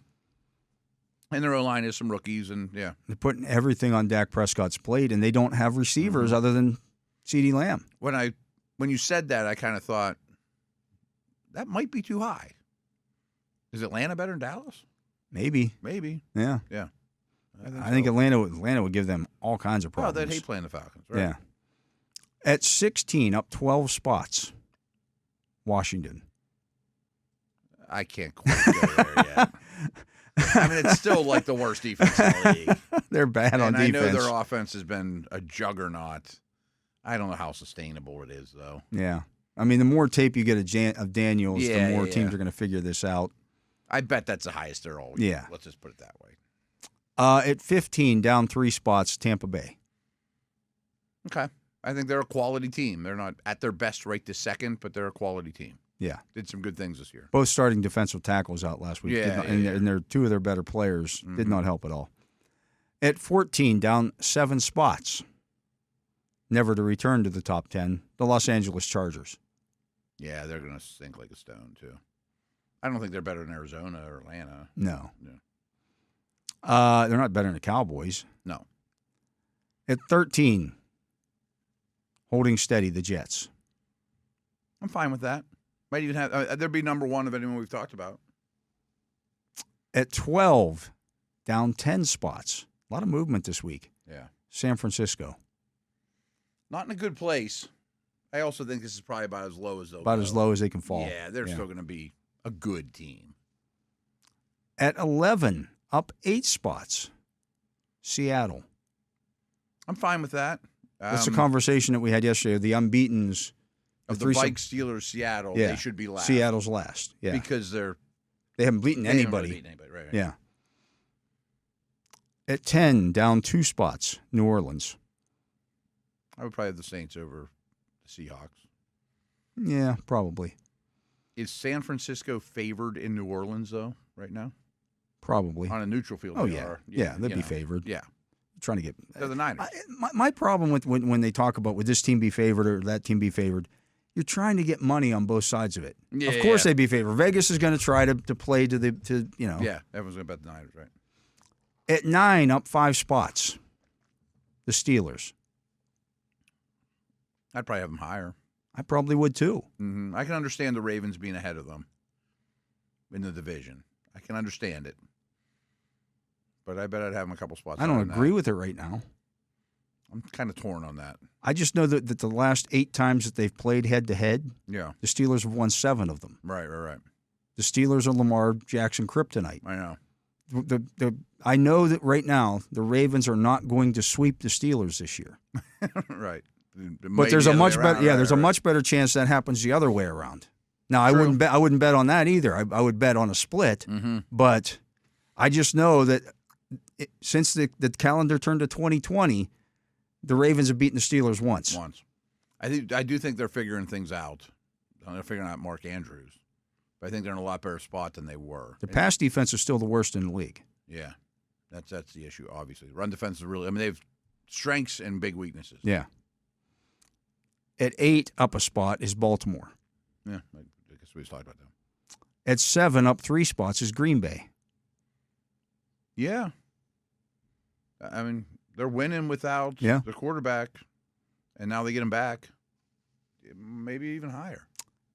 their O-line is some rookies, and yeah. They're putting everything on Dak Prescott's plate, and they don't have receivers other than CeeDee Lamb. When you said that, I kind of thought, that might be too high. Is Atlanta better than Dallas? Maybe. Yeah. I think Atlanta would give them all kinds of problems. Oh, they'd hate playing the Falcons, right? Yeah. At 16, up 12 spots, Washington. I can't quite go there yet. I mean, it's still like the worst defense in the league. They're bad on defense. I know their offense has been a juggernaut. I don't know how sustainable it is, though. Yeah. I mean, the more tape you get of Daniels, the more teams are going to figure this out. I bet that's the highest they're all. Yeah. Let's just put it that way. At 15, down 3 spots, Tampa Bay. Okay. I think they're a quality team. They're not at their best right this second, but they're a quality team. Yeah. Did some good things this year. Both starting defensive tackles out last week. And they're 2 of their better players. Did not help at all. At 14, down 7 spots. Never to return to the top 10, the Los Angeles Chargers. Yeah, they're going to sink like a stone, too. I don't think they're better than Arizona or Atlanta. No. Yeah. They're not better than the Cowboys. No. At 13, holding steady, the Jets. I'm fine with that. Might even have they'd be number 1 of anyone we've talked about. At 12, down 10 spots. A lot of movement this week. Yeah. San Francisco. Not in a good place. I also think this is probably about as low as they'll About go. as low as they can fall. Yeah, they're still going to be a good team. At 11, up 8 spots, Seattle. I'm fine with that. That's the conversation that we had yesterday. The unbeatens. Of the Vikes, Steelers, Seattle, they should be last. Seattle's last. Yeah. Because they haven't beaten anybody. Really beaten anybody. Right. Yeah. At 10, down 2 spots, New Orleans. I would probably have the Saints over the Seahawks. Yeah, probably. Is San Francisco favored in New Orleans, though, right now? Probably. On a neutral field, Oh, they yeah. are. Yeah, they'd be favored. Yeah. Trying to get. They're the Niners. My problem with when they talk about would this team be favored or that team be favored, you're trying to get money on both sides of it. Yeah, of course they'd be favored. Vegas is going to try to play to Yeah, everyone's going to bet the Niners, right? At 9, up 5 spots, the Steelers. I'd probably have them higher. I probably would too. Mm-hmm. I can understand the Ravens being ahead of them in the division. I can understand it. But I bet I'd have them a couple spots. I don't agree with it right now. I'm kind of torn on that. I just know that the last 8 times that they've played head-to-head, Yeah. the Steelers have won 7 of them. Right. The Steelers are Lamar Jackson kryptonite. I know. I know that right now the Ravens are not going to sweep the Steelers this year. Right. But there's a much better there's a much better chance that happens the other way around. Now I wouldn't bet on that either. I would bet on a split. Mm-hmm. But I just know that since the calendar turned to 2020, the Ravens have beaten the Steelers once. I do think they're figuring things out. They're figuring out Mark Andrews. But I think they're in a lot better spot than they were. The pass defense is still the worst in the league. Yeah. That's the issue, obviously. The run defense is really they have strengths and big weaknesses. Yeah. At 8, up a spot, is Baltimore. Yeah, I guess we just talked about that. At 7, up 3 spots, is Green Bay. Yeah. I mean, they're winning without the quarterback, and now they get him back. Maybe even higher.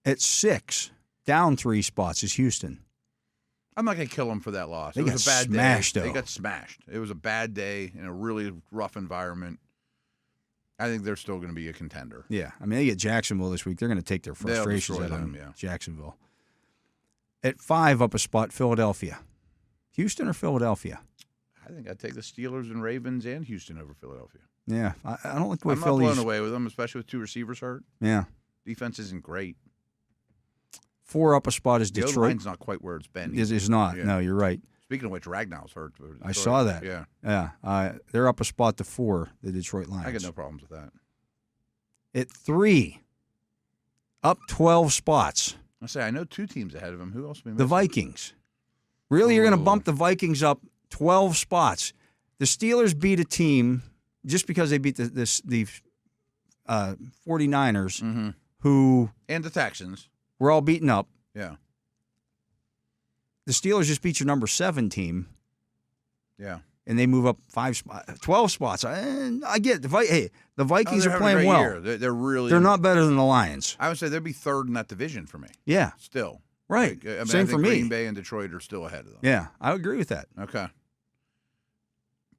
At 6, down 3 spots, is Houston. I'm not going to kill them for that loss. It was a bad smashed, day. Though. They got smashed. It was a bad day in a really rough environment. I think they're still going to be a contender. Yeah. I mean, they get Jacksonville this week. They're going to take their frustrations out of Jacksonville. At 5, up a spot, Philadelphia. Houston or Philadelphia? I think I'd take the Steelers and Ravens and Houston over Philadelphia. Yeah. I don't like the way I'm not blown away with them, especially with 2 receivers hurt. Yeah. Defense isn't great. 4, up a spot, is Detroit. The line's not quite where it's been. It's not. Yeah. No, you're right. Speaking of which, Ragnall's hurt. I saw that. Yeah. Yeah. They're up a spot to 4, the Detroit Lions. I got no problems with that. At 3, up 12 spots. I know 2 teams ahead of them. Who else? The Vikings. Really, you're going to bump the Vikings up 12 spots. The Steelers beat a team just because they beat the 49ers, who and the Texans were all beaten up. Yeah. The Steelers just beat your number 7 team. Yeah. And they move up 12 spots. I get it. The Vikings are playing well. They're not better than the Lions. I would say they'd be 3rd in that division for me. Yeah. Still. Right. I Same for me. Green Bay and Detroit are still ahead of them. Yeah, I agree with that. Okay.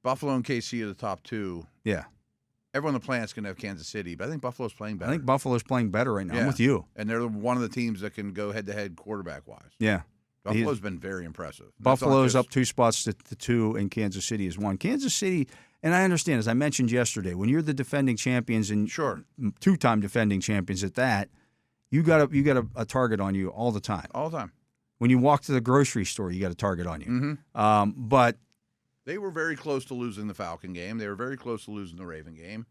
Buffalo and KC are the top 2. Yeah. Everyone on the planet's going to have Kansas City, but I think Buffalo's playing better. I think Buffalo's playing better right now. I'm with you. And they're one of the teams that can go head-to-head quarterback-wise. Yeah. Buffalo's been very impressive. Buffalo's up 2 spots to 2, and Kansas City is 1. Kansas City, and I understand, as I mentioned yesterday, when you're the defending champions and 2-time defending champions at that, you got a target on you all the time. All the time. When you walk to the grocery store, you got a target on you. Mm-hmm. But they were very close to losing the Falcon game. They were very close to losing the Raven game.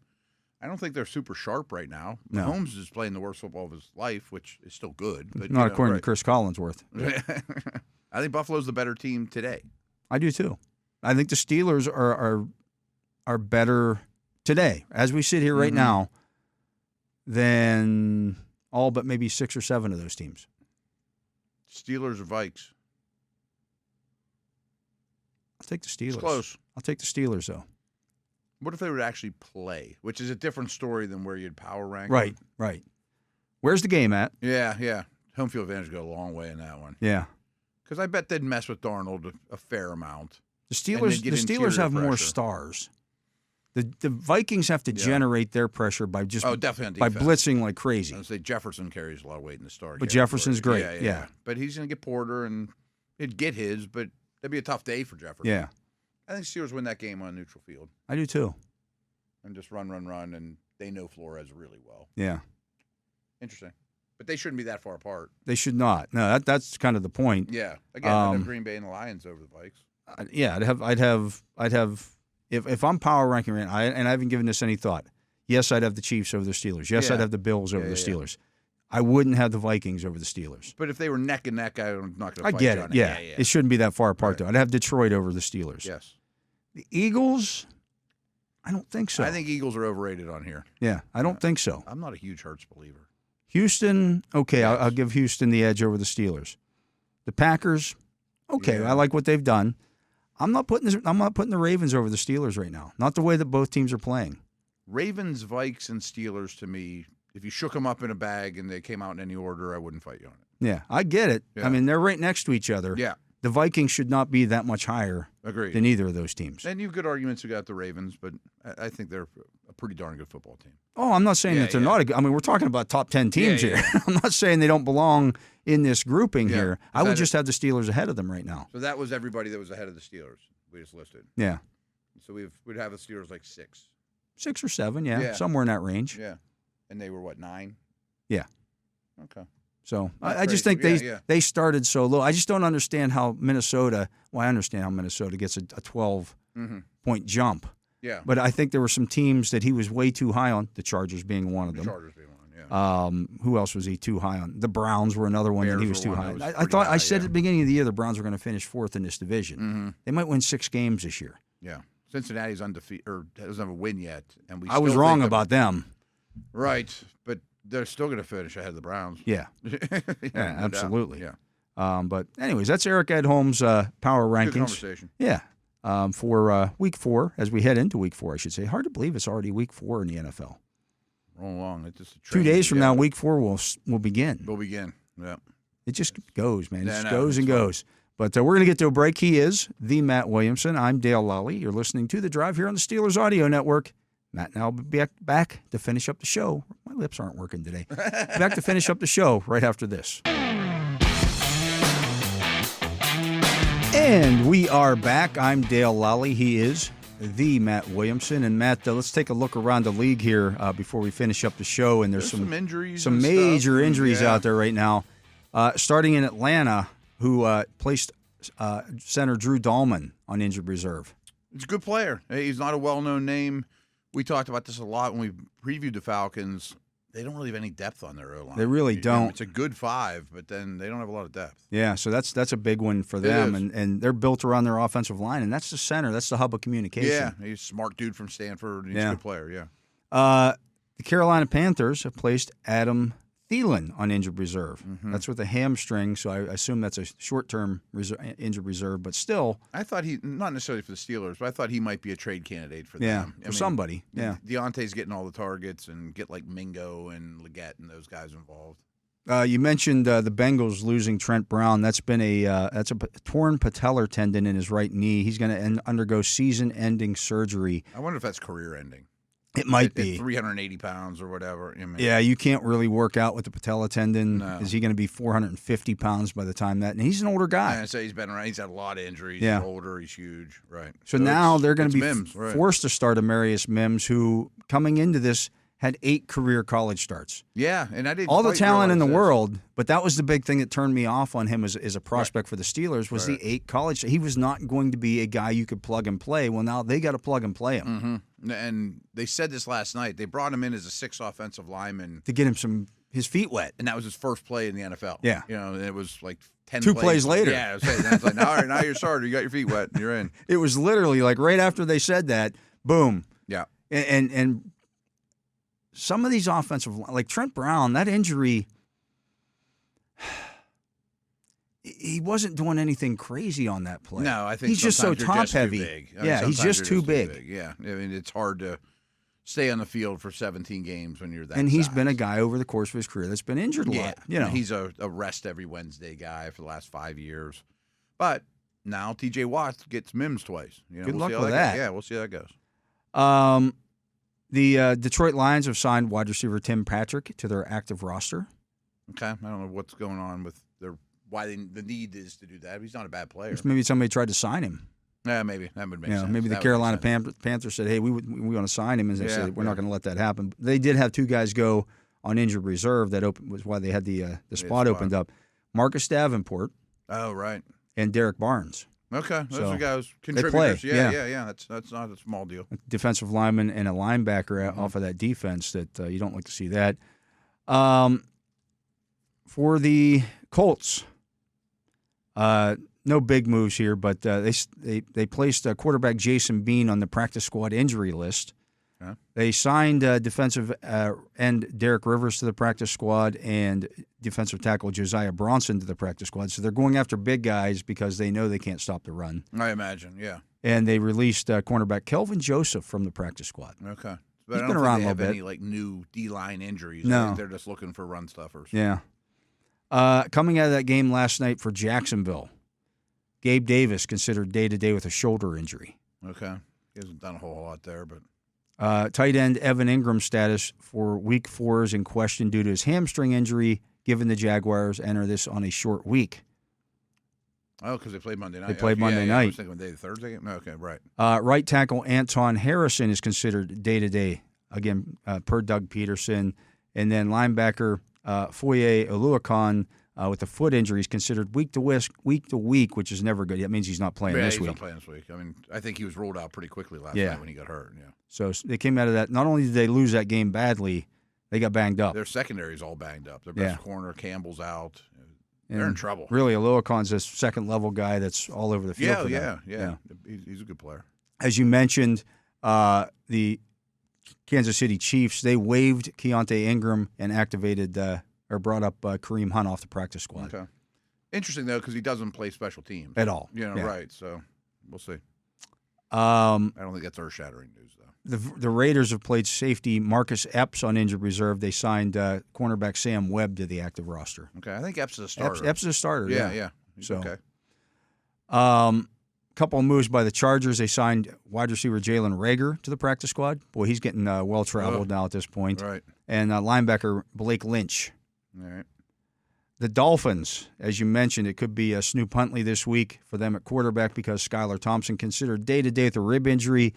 I don't think they're super sharp right now. No. Mahomes is playing the worst football of his life, which is still good. But not according to Chris Collinsworth. I think Buffalo's the better team today. I do too. I think the Steelers are better today, as we sit here right now, than all but maybe 6 or 7 of those teams. Steelers or Vikes? I'll take the Steelers. It's close. I'll take the Steelers, though. What if they would actually play, which is a different story than where you'd power rank? Right. Where's the game at? Yeah. Home field advantage go a long way in that one. Yeah. Because I bet they'd mess with Darnold a fair amount. The Steelers have more stars. The Vikings have to generate their pressure by definitely by blitzing like crazy. I would say Jefferson carries a lot of weight in the star. But Jefferson's great. Yeah. But he's going to get Porter, and he'd get his, but that'd be a tough day for Jefferson. Yeah. I think Steelers win that game on a neutral field. I do too. And just run, and they know Flores really well. Yeah. Interesting. But they shouldn't be that far apart. They should not. No, that's kind of the point. Yeah. Again, I'd have Green Bay and the Lions over the Vikes. Yeah, I'd have if I'm power ranking right now, and I haven't given this any thought. Yes, I'd have the Chiefs over the Steelers. Yes, I'd have the Bills over the Steelers. I wouldn't have the Vikings over the Steelers. But if they were neck and neck, I'm not going to fight I get you it. on Yeah. It shouldn't be that far apart, though. I'd have Detroit over the Steelers. Yes. The Eagles, I don't think so. I think Eagles are overrated on here. Yeah, I don't think so. I'm not a huge Hurts believer. Houston, okay, yes. I'll give Houston the edge over the Steelers. The Packers, okay, I like what they've done. I'm not putting the Ravens over the Steelers right now. Not the way that both teams are playing. Ravens, Vikes, and Steelers, to me, if you shook them up in a bag and they came out in any order, I wouldn't fight you on it. Yeah, I get it. Yeah. I mean, they're right next to each other. Yeah. The Vikings should not be that much higher than either of those teams. And you have good arguments about the Ravens, but I think they're a pretty darn good football team. Oh, I'm not saying that they're not. I mean, we're talking about top 10 teams here. I'm not saying they don't belong in this grouping here. I would just have the Steelers ahead of them right now. So that was everybody that was ahead of the Steelers we just listed. Yeah. So we'd have the Steelers like 6. 6 or 7, somewhere in that range. Yeah. And they were, what, 9? Yeah. Okay. So I just think they started so low. I just don't understand how Minnesota – well, I understand how Minnesota gets a 12-point jump. Yeah. But I think there were some teams that he was way too high on, the Chargers being one of them. The Chargers being one, yeah. Who else was he too high on? The Browns were another one Bears that he was too high. I said at the beginning of the year the Browns were going to finish 4th in this division. Mm-hmm. They might win 6 games this year. Yeah. Cincinnati's undefeated or doesn't have a win yet, and I was wrong about them. Right, but they're still going to finish ahead of the Browns. Yeah, yeah, absolutely. Yeah. But anyways, that's Eric Edholm's power rankings. Good conversation. Yeah. For Week 4, as we head into Week 4, I should say. Hard to believe it's already Week 4 in the NFL. Roll along. It's just 2 days from now, Week 4 will begin. We'll begin. Yeah. It just goes, man. It just goes and goes. But we're going to get to a break. He is the Matt Williamson. I'm Dale Lolley. You're listening to The Drive here on the Steelers Audio Network. Matt and I will be back to finish up the show. My lips aren't working today. Back to finish up the show right after this. And we are back. I'm Dale Lolley. He is the Matt Williamson. And Matt, let's take a look around the league here before we finish up the show. And there's some injuries, some major injuries out there right now. Starting in Atlanta, who placed center Drew Dahlman on injured reserve. He's a good player. He's not a well-known name. We talked about this a lot when we previewed the Falcons. They don't really have any depth on their O-line. They really don't. It's a good 5, but then they don't have a lot of depth. Yeah, so that's a big one for them, and they're built around their offensive line, and that's the center. That's the hub of communication. Yeah, he's a smart dude from Stanford. He's a good player, The Carolina Panthers have placed Adam Thielen on injured reserve. Mm-hmm. That's with a hamstring, so I assume that's a short-term injured reserve, but still. I thought not necessarily for the Steelers, but I thought he might be a trade candidate for them. Yeah, for somebody. Yeah. Deontay's getting all the targets and get like Mingo and Leggett and those guys involved. You mentioned the Bengals losing Trent Brown. That's been a torn patellar tendon in his right knee. He's going to undergo season-ending surgery. I wonder if that's career-ending. It might be 380 pounds or whatever. I mean, yeah, you can't really work out with the patella tendon. No. Is he going to be 450 pounds by the time that? And he's an older guy. I say he's been around. He's had a lot of injuries. Yeah. He's older. He's huge. Right. So now they're going to be forced to start Amarius Mims, who coming into this had 8 career college starts. Yeah, and I didn't all the talent in the world, but that was the big thing that turned me off on him as a prospect for the Steelers was the 8 college. He was not going to be a guy you could plug and play. Well, now they got to plug and play him. Mm-hmm. And they said this last night. They brought him in as a 6th offensive lineman to get him his feet wet, and that was his first play in the NFL. Yeah, and it was like 10 2 plays later. Yeah, it's like all right, now you're starter. You got your feet wet. And you're in. It was literally like right after they said that, boom. Yeah, and some of these offensive, like Trent Brown, that injury, he wasn't doing anything crazy on that play. No, I think he's just so top heavy. He's just too big. Yeah, I mean it's hard to stay on the field for 17 games when you're that. And he's size. Been a guy over the course of his career that's been injured a lot. He's a rest every Wednesday guy for the last 5 years. But now T.J. Watt gets Mims twice. Good luck with that. Yeah, we'll see how that goes. The Detroit Lions have signed wide receiver Tim Patrick to their active roster. Okay, I don't know what's going on with why the need is to do that. He's not a bad player. Maybe somebody tried to sign him. Yeah, maybe that would make sense. Maybe the Carolina Panthers said, "Hey, we want to sign him," and they said, "We're not going to let that happen." They did have 2 guys go on injured reserve. That was why they had the spot opened up. Marcus Davenport. Oh, right. And Derek Barnes. Okay, those are guys contributors. They play. Yeah. That's not a small deal. Defensive lineman and a linebacker off of that defense that you don't like to see that. For the Colts, no big moves here, but they placed quarterback Jason Bean on the practice squad injury list. Huh? They signed defensive end Derek Rivers to the practice squad and defensive tackle Josiah Bronson to the practice squad. So they're going after big guys because they know they can't stop the run. I imagine, yeah. And they released cornerback Kelvin Joseph from the practice squad. Okay. But He's I been don't around think a they have little any new D-line injuries. No. I think they're just looking for run stuffers. Yeah. Coming out of that game last night for Jacksonville, Gabe Davis considered day-to-day with a shoulder injury. Okay. He hasn't done a whole lot there, but... Tight end Evan Ingram's status for Week 4 is in question due to his hamstring injury, given the Jaguars enter this on a short week. Oh, because they played Monday night. They played Monday night. I was thinking the Thursday game? Okay, right. Right tackle Anton Harrison is considered day-to-day, again, per Doug Peterson. And then linebacker Foye Oluokun with a foot injury is considered week to week, which is never good. That means he's not playing this week. He's not playing this week. I mean, I think he was ruled out pretty quickly last night when he got hurt. Yeah. So they came out of that. Not only did they lose that game badly, they got banged up. Their secondary's all banged up. Their best corner, Campbell's out. They're in trouble. Really, Oluokun's a second-level guy that's all over the field. Yeah. He's a good player. As you mentioned, the Kansas City Chiefs, they waived Keontae Ingram and activated or brought up Kareem Hunt off the practice squad. Okay. Interesting, though, because he doesn't play special teams. At all. Right. So we'll see. I don't think that's earth-shattering news, though. The Raiders have played safety Marcus Epps on injured reserve. They signed cornerback Sam Webb to the active roster. Okay, I think Epps is a starter. Epps is a starter, yeah. So, okay. Couple of moves by the Chargers. They signed wide receiver Jalen Reagor to the practice squad. Boy, he's getting well-traveled now at this point. Right. And linebacker Blake Lynch. All right. The Dolphins, as you mentioned, it could be Snoop Huntley this week for them at quarterback because Skylar Thompson considered day-to-day with a rib injury.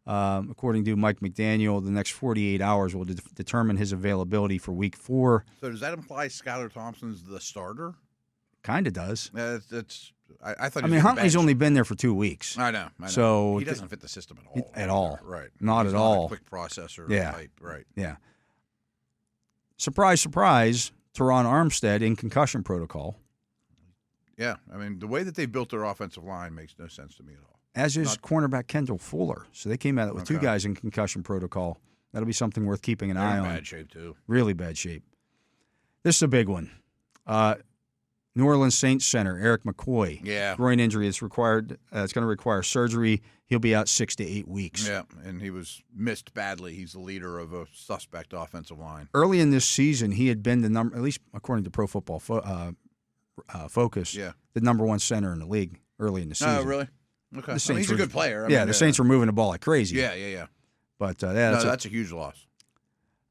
According to Mike McDaniel, the next 48 hours will determine his availability for Week 4. So does that imply Skylar Thompson's the starter? Kind of does. I thought. I mean, Huntley's only been there for 2 weeks. I know. So he doesn't fit the system at all. At all. Right. Not He's at not all. A quick processor. Yeah. Type. Right. Yeah. Surprise, surprise. Teron Armstead in concussion protocol. Yeah. I mean, the way that they built their offensive line makes no sense to me at all. As is cornerback Kendall Fuller. So they came at it with two guys in concussion protocol. That'll be something worth keeping an eye on. Bad shape, too. Really bad shape. This is a big one. New Orleans Saints center Eric McCoy. Yeah. Groin injury is required. It's going to require surgery. He'll be out 6 to 8 weeks. Yeah, and he was missed badly. He's the leader of a suspect offensive line. Early in this season, he had been the number, at least according to Pro Football Focus, the number one center in the league early in the season. Oh, really? Okay. He's a good player. The Saints were moving the ball like crazy. Yeah. But that's a huge loss.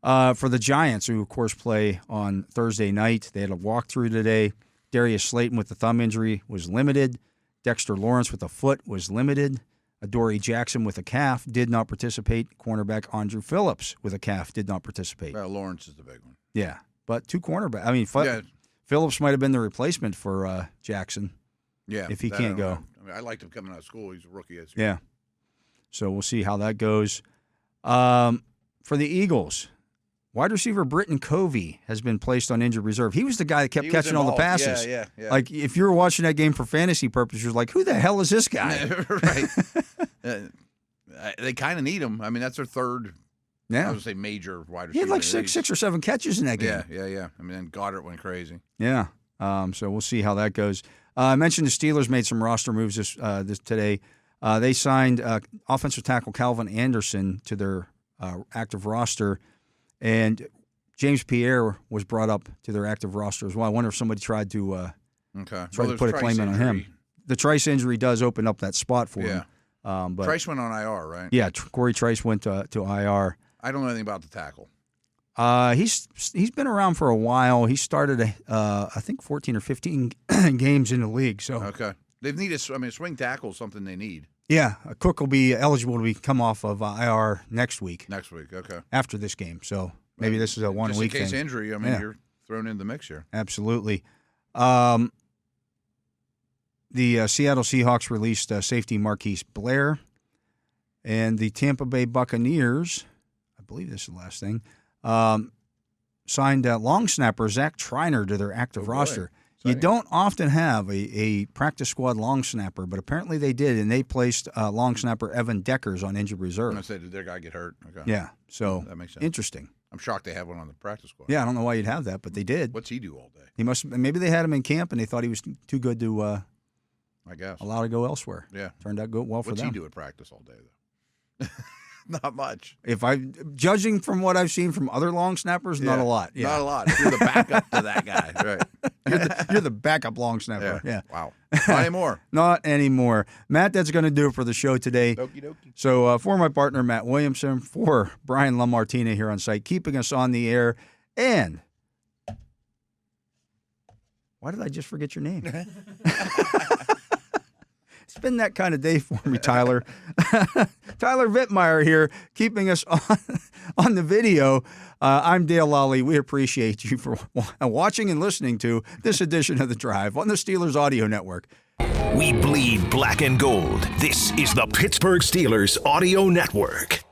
For the Giants, who, of course, play on Thursday night, they had a walkthrough today. Darius Slayton with the thumb injury was limited. Dexter Lawrence with a foot was limited. Adoree Jackson with a calf did not participate. Cornerback Andrew Phillips with a calf did not participate. Lawrence is the big one. Yeah, but two cornerbacks. I mean, Phillips might have been the replacement for Jackson. Yeah, if he can't go. I mean, I liked him coming out of school. He's a rookie. Yeah. So we'll see how that goes. For the Eagles, wide receiver Britton Covey has been placed on injured reserve. He was the guy that kept catching all the passes. Yeah. Like, if you were watching that game for fantasy purposes, you're like, who the hell is this guy? Right. They kind of need him. I mean, that's their third, I would say, major wide receiver. He had like six or seven catches in that game. Yeah. I mean, and Goddard went crazy. Yeah. So we'll see how that goes. I mentioned the Steelers made some roster moves today. They signed offensive tackle Calvin Anderson to their active roster, and James Pierre was brought up to their active roster as well. I wonder if somebody tried to put a claim on him. The Trice injury does open up that spot for him. But Trice went on IR, right? Yeah, Corey Trice went to IR. I don't know anything about the tackle. He's been around for a while. He started, I think, 14 or 15 games in the league. So they need a swing tackle is something they need. Yeah, Cook will be eligible to come off of IR next week. Okay. After this game, so maybe this is a 1 week thing. Just in case injury, I mean, you're thrown in the mix here. Absolutely. The Seattle Seahawks released safety Marquise Blair, and the Tampa Bay Buccaneers, I believe this is the last thing, signed long snapper Zach Triner to their active roster. You don't often have a practice squad long snapper, but apparently they did, and they placed long snapper Evan Deckers on injured reserve. I said, did their guy get hurt? Okay. Yeah, so that makes sense. Interesting. I'm shocked they have one on the practice squad. Yeah, I don't know why you'd have that, but they did. What's he do all day? He must. Maybe they had him in camp, and they thought he was too good to. I guess allow to go elsewhere. Yeah, turned out good. Well for them. What's he do at practice all day though? Not much. Judging from what I've seen from other long snappers, not a lot. Yeah. Not a lot. You're the backup to that guy, right? You're the backup long snapper. Yeah. Wow. Not anymore. Not anymore. Matt, that's going to do it for the show today. Okie dokie. So for my partner, Matt Williamson, for Brian LaMartina here on site, keeping us on the air. And why did I just forget your name? It's been that kind of day for me, Tyler. Tyler Vittmeyer here, keeping us on the video. I'm Dale Lolley. We appreciate you for watching and listening to this edition of The Drive on the Steelers Audio Network. We bleed black and gold. This is the Pittsburgh Steelers Audio Network.